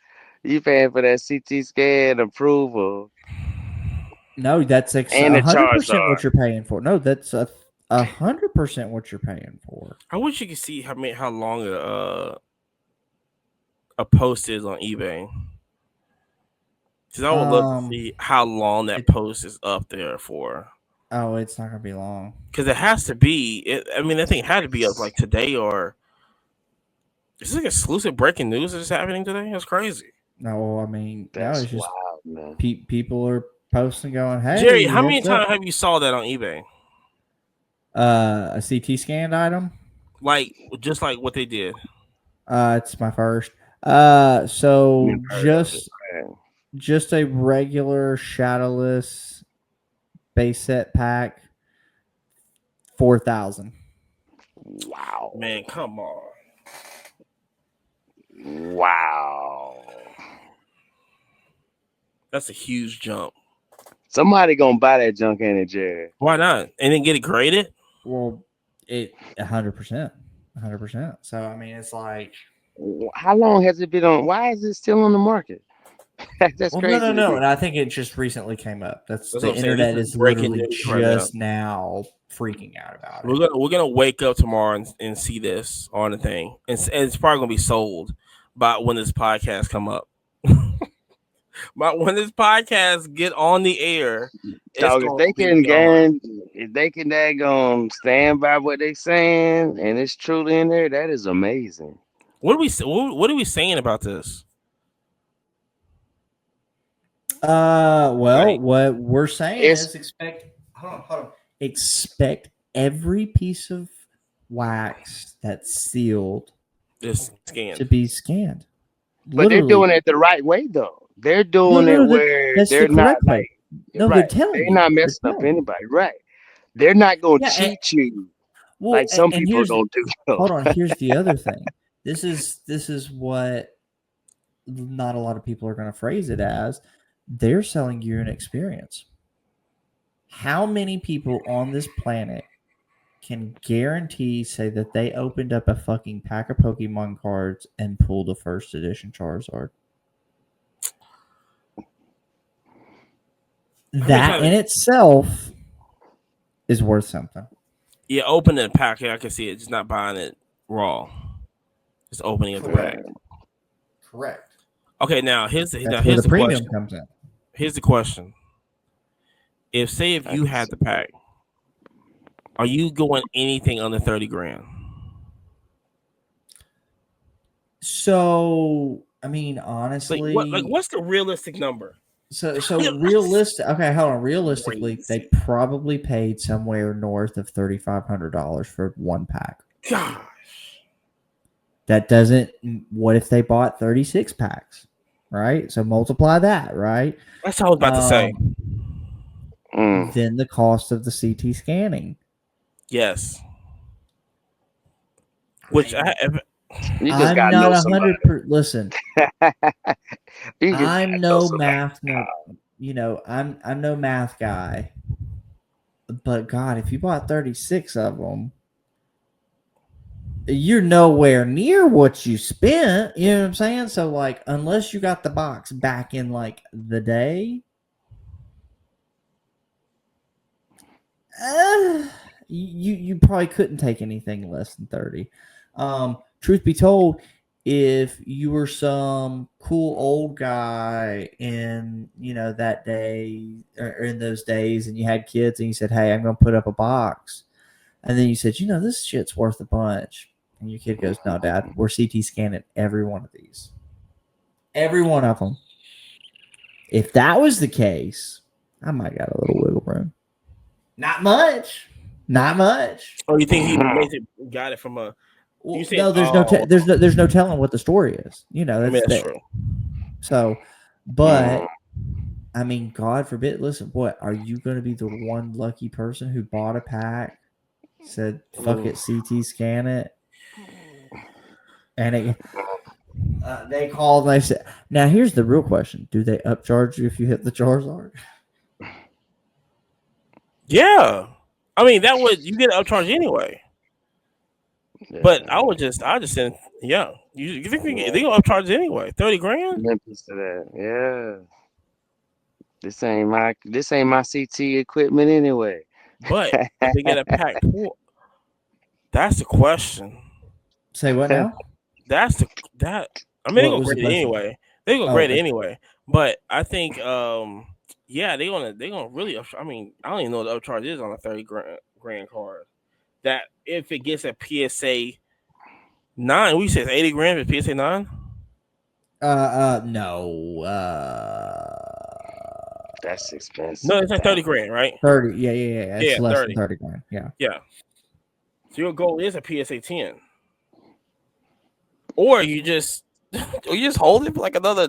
You paying for that CT scan approval. No, that's 100% what you're paying for. No, that's 100% what you're paying for. I wish you could see how long a post is on eBay. Because I would love to see how long that post is up there for. Oh, it's not gonna be long. Because it has to be. I think it had to be up like today or. Is this like exclusive breaking news that's happening today? That's crazy. No, I mean, that's it's just wild, man. People are posting, going, "Hey, Jerry, how many times have you saw that on eBay? A CT scanned item, just like what they did. It's my first. So just a regular shadowless base set pack, 4,000. Wow, man, come on. Wow, that's a huge jump. Somebody gonna buy that junk, ain't it, Jerry? Why not? And then get it graded? Well, 100%. So I mean, it's like, how long has it been on? Why is it still on the market? That's crazy. No. And I think it just recently came up. That's the internet is literally just now freaking out about it. We're gonna wake up tomorrow and see this on the thing, and it's probably gonna be sold by when this podcast come up. But when this podcast get on the air, if they can daggone stand by what they saying and it's truly in there, that is amazing. What are we saying about this? Well, what we're saying is expect every piece of wax that's sealed It's scanned. to be scanned. But they're doing it the right way, though. They're doing it where that's they're the not correct way. No, right. they're telling They're you. not messing up anybody, right? They're not gonna cheat you like some people are gonna do. Hold on. Here's the other thing. This is what not a lot of people are going to phrase it as. They're selling you an experience. How many people on this planet can guarantee say that they opened up a fucking pack of Pokemon cards and pulled a first edition Charizard? That in itself is worth something. Yeah, opening the pack, I can see it. Just not buying it raw. Just opening of the pack. Correct. Okay, now here's where the premium question. Comes in. Here's the question. If you had the pack, are you going anything under 30 grand? So, I mean, honestly, what's the realistic number? So realistic. Okay, hold on. Realistically, they probably paid somewhere north of $3,500 for one pack. Gosh, that doesn't. What if they bought 36 packs? Right. So multiply that. Right. That's what I was about to say. Then the cost of the CT scanning. Yes. Which you just I'm not 100%. Listen, I'm no math. No, I'm no math guy. But God, if you bought 36 of them, you're nowhere near what you spent. You know what I'm saying? So, like, unless you got the box back in like the day, you probably couldn't take anything less than 30. Truth be told, if you were some cool old guy in that day or in those days, and you had kids, and you said, "Hey, I'm going to put up a box," and then you said, "This shit's worth a bunch," and your kid goes, "No, Dad, we're CT scanning every one of these, every one of them." If that was the case, I might got a little wiggle room. Not much. Oh, you think he basically got it from a? No, there's no telling what the story is. That's true. So, but I mean, God forbid. Listen, what are you going to be the one lucky person who bought a pack, said "fuck it, CT scan it," and they called. And they said, "Now here's the real question: do they upcharge you if you hit the Charizard?" Yeah, I mean you get an upcharge anyway. Yeah. But I just send, yeah. You think they gonna upcharge anyway? 30 grand? Yeah. This ain't my CT equipment anyway. But if they get a pack pool, that's the question. Say what now? I mean, they're gonna grade it anyway. They're gonna grade it anyway. But I think, yeah, they're gonna really. I mean, I don't even know what the upcharge is on a 30 grand card. That if it gets a PSA 9, we say it's 80 grand for PSA 9. No. That's expensive. No, it's like 30 grand, right? 30. Yeah. It's less 30. than 30 grand. Yeah. So your goal is a PSA 10, or you just hold it for like another,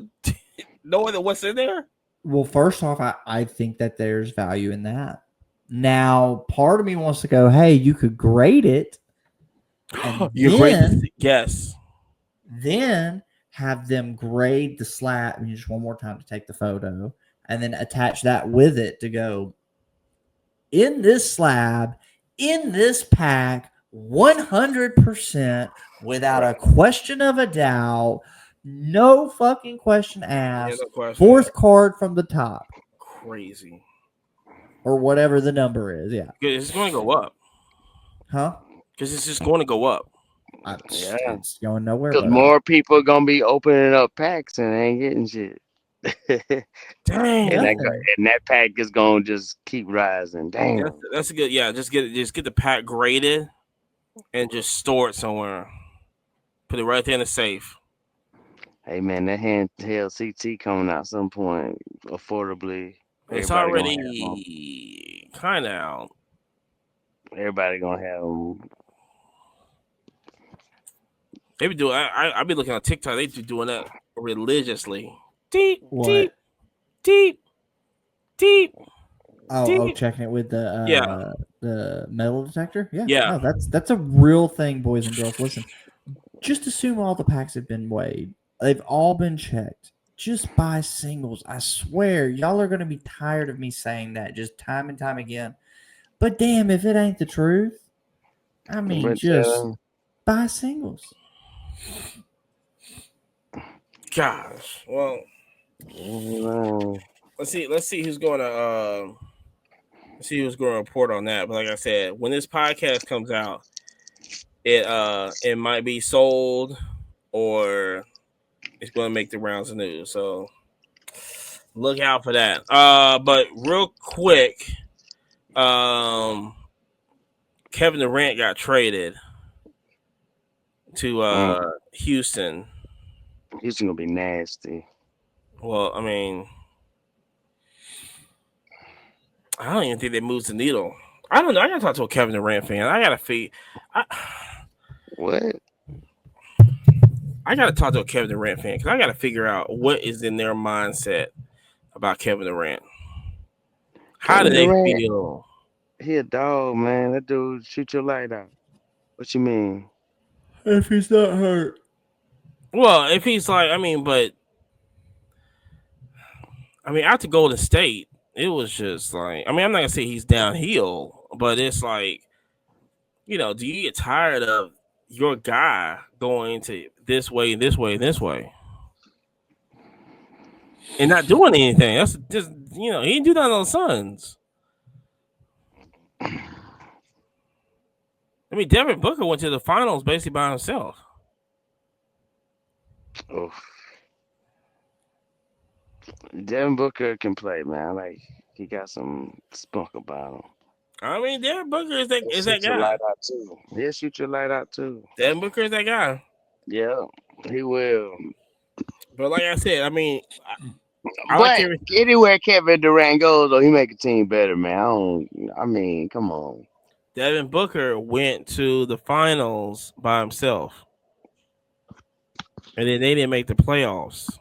knowing what's in there. Well, first off, I think that there's value in that. Now, part of me wants to go, hey, you could grade it. And yes. Then have them grade the slab, just one more time to take the photo, and then attach that with it to go, in this slab, in this pack, 100%, without a question of a doubt, no fucking question asked. Yeah, no question. Fourth card from the top. Crazy. Or whatever the number is, yeah. It's going to go up. Huh? Because it's just going to go up. It's going nowhere. Because more people are going to be opening up packs and ain't getting shit. Dang. And that pack is going to just keep rising. Damn. That's a good, yeah. Just get the pack graded and just store it somewhere. Put it right there in the safe. Hey, man, that handheld CT coming out some point affordably. It's already kind of out. Everybody going to have them. They be doing. I be looking on TikTok. They be doing that religiously. Deep. Oh, checking it with the metal detector. Yeah. No, that's a real thing, boys and girls. Listen, just assume all the packs have been weighed. They've all been checked. Just buy singles. I swear, y'all are going to be tired of me saying that just time and time again. But damn, if it ain't the truth, I mean, just buy singles. Gosh. Well, let's see who's going to report on that. But like I said, when this podcast comes out, it might be sold or it's going to make the rounds of news. So look out for that. But real quick, Kevin Durant got traded to Houston. Houston gonna be nasty. Well, I mean, I don't even think they moved the needle. I don't know. I gotta talk to a Kevin Durant fan. I gotta feed. What? I gotta talk to a Kevin Durant fan because I gotta figure out what is in their mindset about Kevin Durant. How do they feel? He a dog, man. That dude shoot your light out. What you mean? If he's not hurt. Well, if he's like, after Golden State, it was just like, I'm not gonna say he's downhill, but it's like, do you get tired of your guy going to this way and this way and this way and not doing anything? That's just, he didn't do that on the Suns. Devin Booker went to the finals basically by himself. Oh, Devin Booker can play, man. Like, he got some spunk about him. Devin Booker is that guy. Light out too. He'll shoot your light out too. Devin Booker is that guy. Yeah, he will. But like I said, anywhere Kevin Durant goes, he make a team better, man. Come on. Devin Booker went to the finals by himself, and then they didn't make the playoffs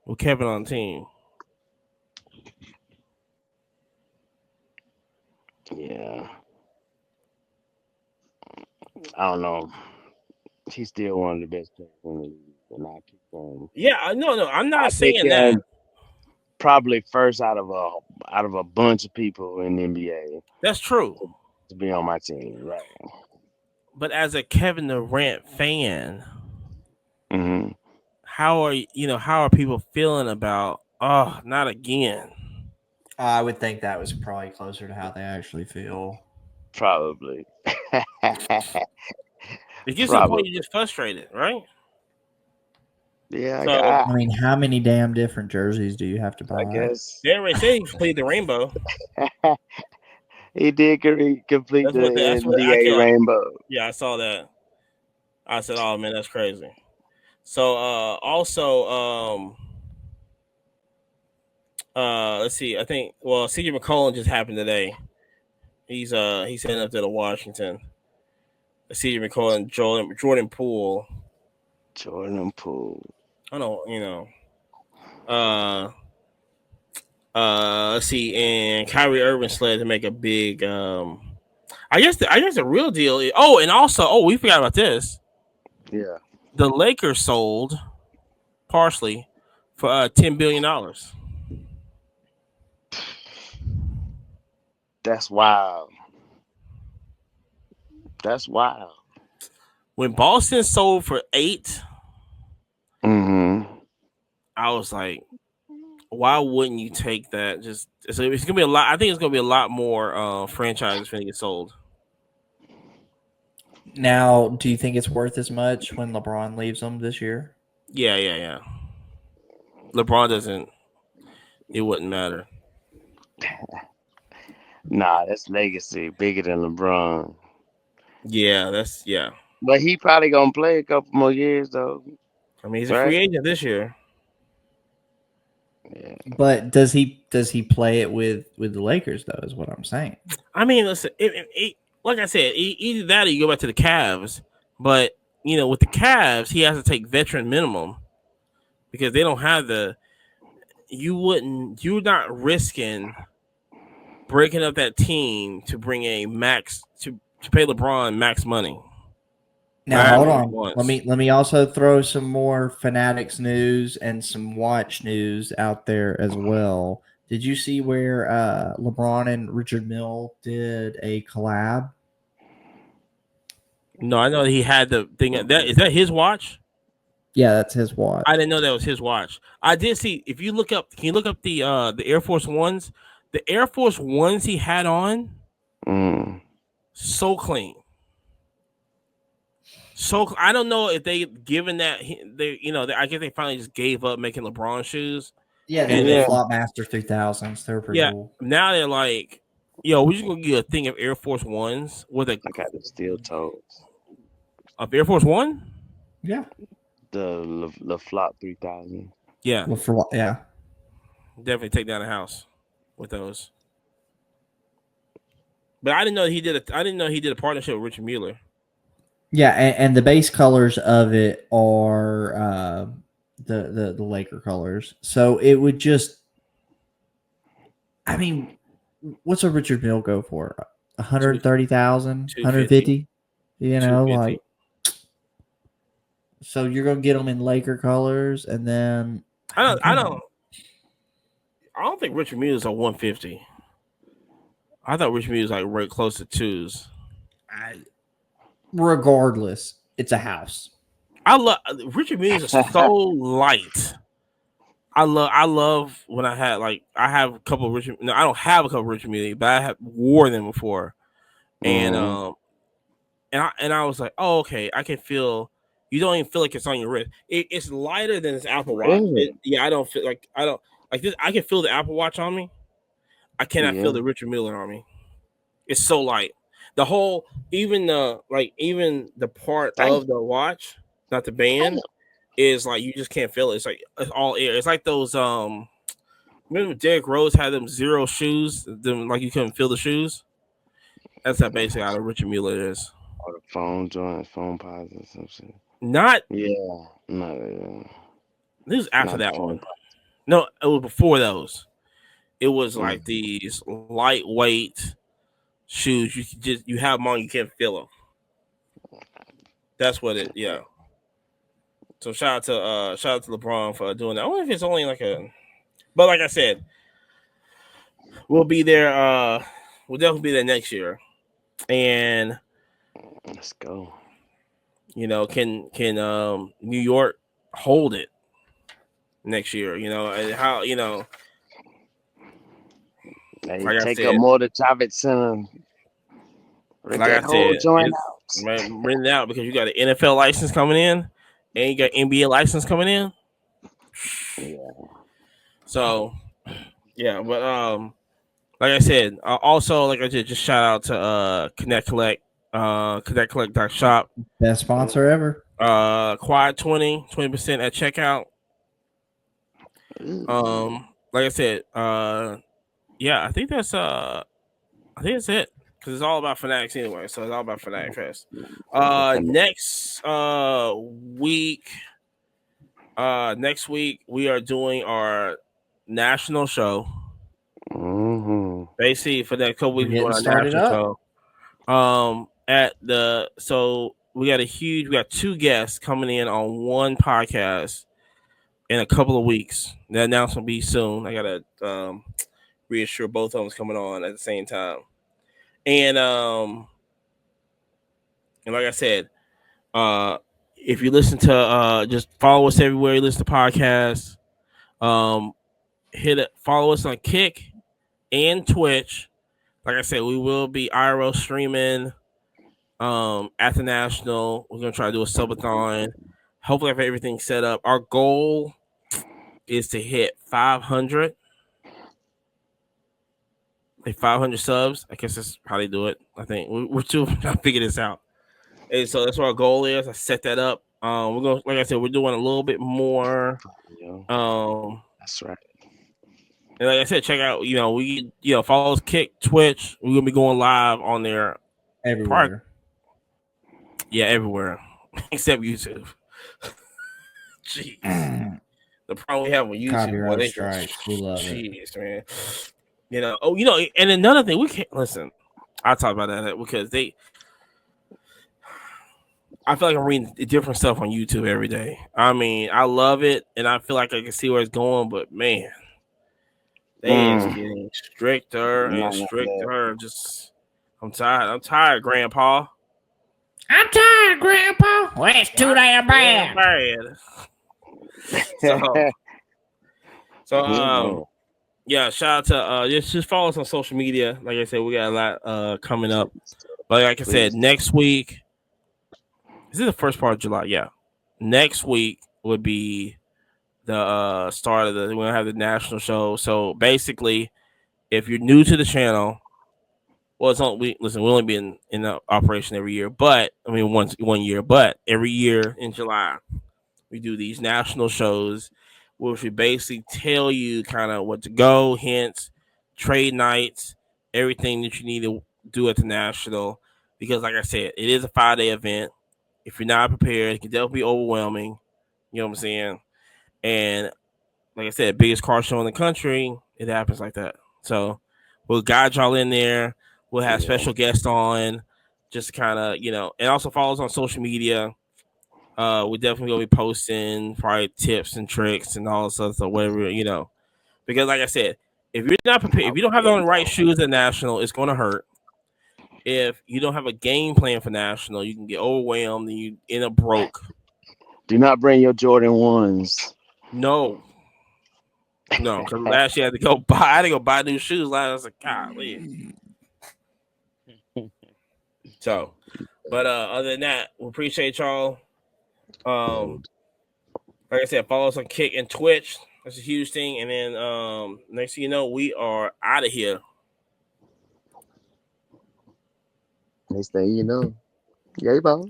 with Kevin on the team. Yeah. I don't know. He's still one of the best players in the league. And I keep going. Yeah, no, I'm not saying that. Probably first out of a bunch of people in the NBA. That's true. To be on my team, right? But as a Kevin Durant fan, mm-hmm. how are people feeling about? Oh, not again. I would think that was probably closer to how they actually feel. Probably. It gets to the point you're just frustrated, right? Yeah. So, how many damn different jerseys do you have to buy? I guess. They already said he completed the rainbow. He did complete the NBA rainbow. Yeah, I saw that. I said, "Oh man, that's crazy." So, also, let's see. I think CJ McCollum just happened today. He's heading up to the Washington. CJ McCollum, Jordan Poole. Jordan Poole. I don't, let's see, and Kyrie Irving slid to make a big. I guess the real deal is. Oh, and also, we forgot about this. Yeah. The Lakers sold partially for $10 billion. That's wild. When Boston sold for 8, I was like, why wouldn't you take that? It's gonna be a lot. I think it's gonna be a lot more franchises when it gets sold. Now, do you think it's worth as much when LeBron leaves them this year? Yeah. LeBron doesn't. It wouldn't matter. Nah, that's legacy bigger than LeBron. Yeah, But he probably gonna play a couple more years though. He's a free agent this year. Yeah. But does he play it with the Lakers though? Is what I'm saying. Listen, like I said, either that or you go back to the Cavs. But with the Cavs, he has to take veteran minimum because they don't have you're not risking breaking up that team to bring a max to pay LeBron max money. Now hold on. Let me also throw some more Fanatics news and some watch news out there as well. Did you see where LeBron and Richard Mille did a collab? No, I know he had the thing. Is that his watch? Yeah, that's his watch. I didn't know that was his watch. I did see. If you look up, can you look up the Air Force Ones? The Air Force Ones he had on, so clean. So I don't know if they given that I guess they finally just gave up making LeBron shoes. Yeah, the Flopmaster 3000s. They're pretty cool. Now they're like, yo, we're just gonna get a thing of Air Force Ones with a. I got the steel toes. Of Air Force One? Yeah. The Flop 3000. Yeah. Yeah. Definitely take down the house with those. But I didn't know he did a partnership with Richard Mueller. Yeah, and the base colors of it are the Laker colors. So it would just, I mean, what's a Richard Mille go for? 130,000, 150? You know, like, so you're gonna get them in Laker colors, and then I don't think Richard Mueller's a 150. I thought Richard Mille was like right close to twos. Regardless, it's a house. I love Richard Mille is so light. I love when I have a couple of Richard. No, I don't have a couple of Richard Mille, but I have wore them before, and I was like, oh, okay, I can feel. You don't even feel like it's on your wrist. It's lighter than this Apple Watch. I don't feel like this. I can feel the Apple Watch on me. I cannot feel the Richard Mille on me. It's so light. The whole, even the part of the watch, not the band, is like you just can't feel it. It's like it's all air. It's like those remember Derrick Rose had them zero shoes, them like you couldn't feel the shoes. That's how basically how the Richard Mille is. Or the phone joints, phone pods or some shit. Not this was after that one. No, it was before those. It was like these lightweight shoes. You have them on, you can't feel them. That's what it. Yeah. So shout out to LeBron for doing that. I wonder if it's only but like I said, we'll be there. We'll definitely be there next year, and let's go. Can New York hold it next year? And how take a more to Javits Center. Like I said, rent it out because you got an NFL license coming in, and you got NBA license coming in. Yeah. So, yeah, but like I said, also like I did, just shout out to Connect Collect, ConnectCollect.shop. Best sponsor ever. Quad 20% at checkout. Like I said, yeah, I think that's it. Because it's all about Fanatics anyway. So it's all about Fanatics Fest. Next week we are doing our national show. Basically, for that couple weeks, we're doing our national show. So we got two guests coming in on one podcast in a couple of weeks. That announcement will be soon. I gotta reassure both of them coming on at the same time. And like I said, if you listen to just follow us everywhere you listen to podcasts, follow us on Kick and Twitch. Like I said, we will be IRL streaming at the National. We're gonna try to do a subathon. Hopefully, have everything set up. Our goal is to hit 500. Like 500 subs. I guess that's how they do it. I think we're still trying to figure this out. And so that's what our goal is. I set that up. We're gonna, like I said, we're doing a little bit more. That's right. And like I said, check out. Follow us, Kick, Twitch. We're gonna be going live on there everywhere. Yeah, everywhere. except YouTube. Jeez. The problem we have with YouTube, copyright strikes. We love it. Jeez, man. And another thing, we can't listen. I'll talk about that because I feel like I'm reading different stuff on YouTube every day. I mean, I love it, and I feel like I can see where it's going, but man, they is getting stricter and stricter. I'm tired. I'm tired, Grandpa. I'm tired, Grandpa. Well, it's too damn bad. Yeah, shout out to just follow us on social media. Like I said, we got a lot coming up. But like I said, next week. This is the first part of July. Yeah, next week would be the start of we're gonna have the national show. So basically, if you're new to the channel, well, we only been in the operation every year, but I mean one year, but every year in July we do these national shows, which we basically tell you kind of what to go, hints, trade nights, everything that you need to do at the national. Because like I said, it is a 5-day event. If you're not prepared, it can definitely be overwhelming. You know what I'm saying? And like I said, biggest car show in the country, it happens like that. So we'll guide y'all in there. We'll have special guests on, just kind of, and also follow us on social media. We're definitely gonna be posting probably tips and tricks and all this stuff, so whatever, because like I said, if you're not prepared, if you don't have on the right shoes at national, it's gonna hurt. If you don't have a game plan for national, you can get overwhelmed and you end up broke. Do not bring your Jordan 1s. No, because last year I had to go buy new shoes. Last I was like, golly. So, but other than that, we appreciate y'all. Like I said, follow us on Kick and Twitch. That's a huge thing. And then next thing you know, we are out of here. Next thing you know, yeah, bro.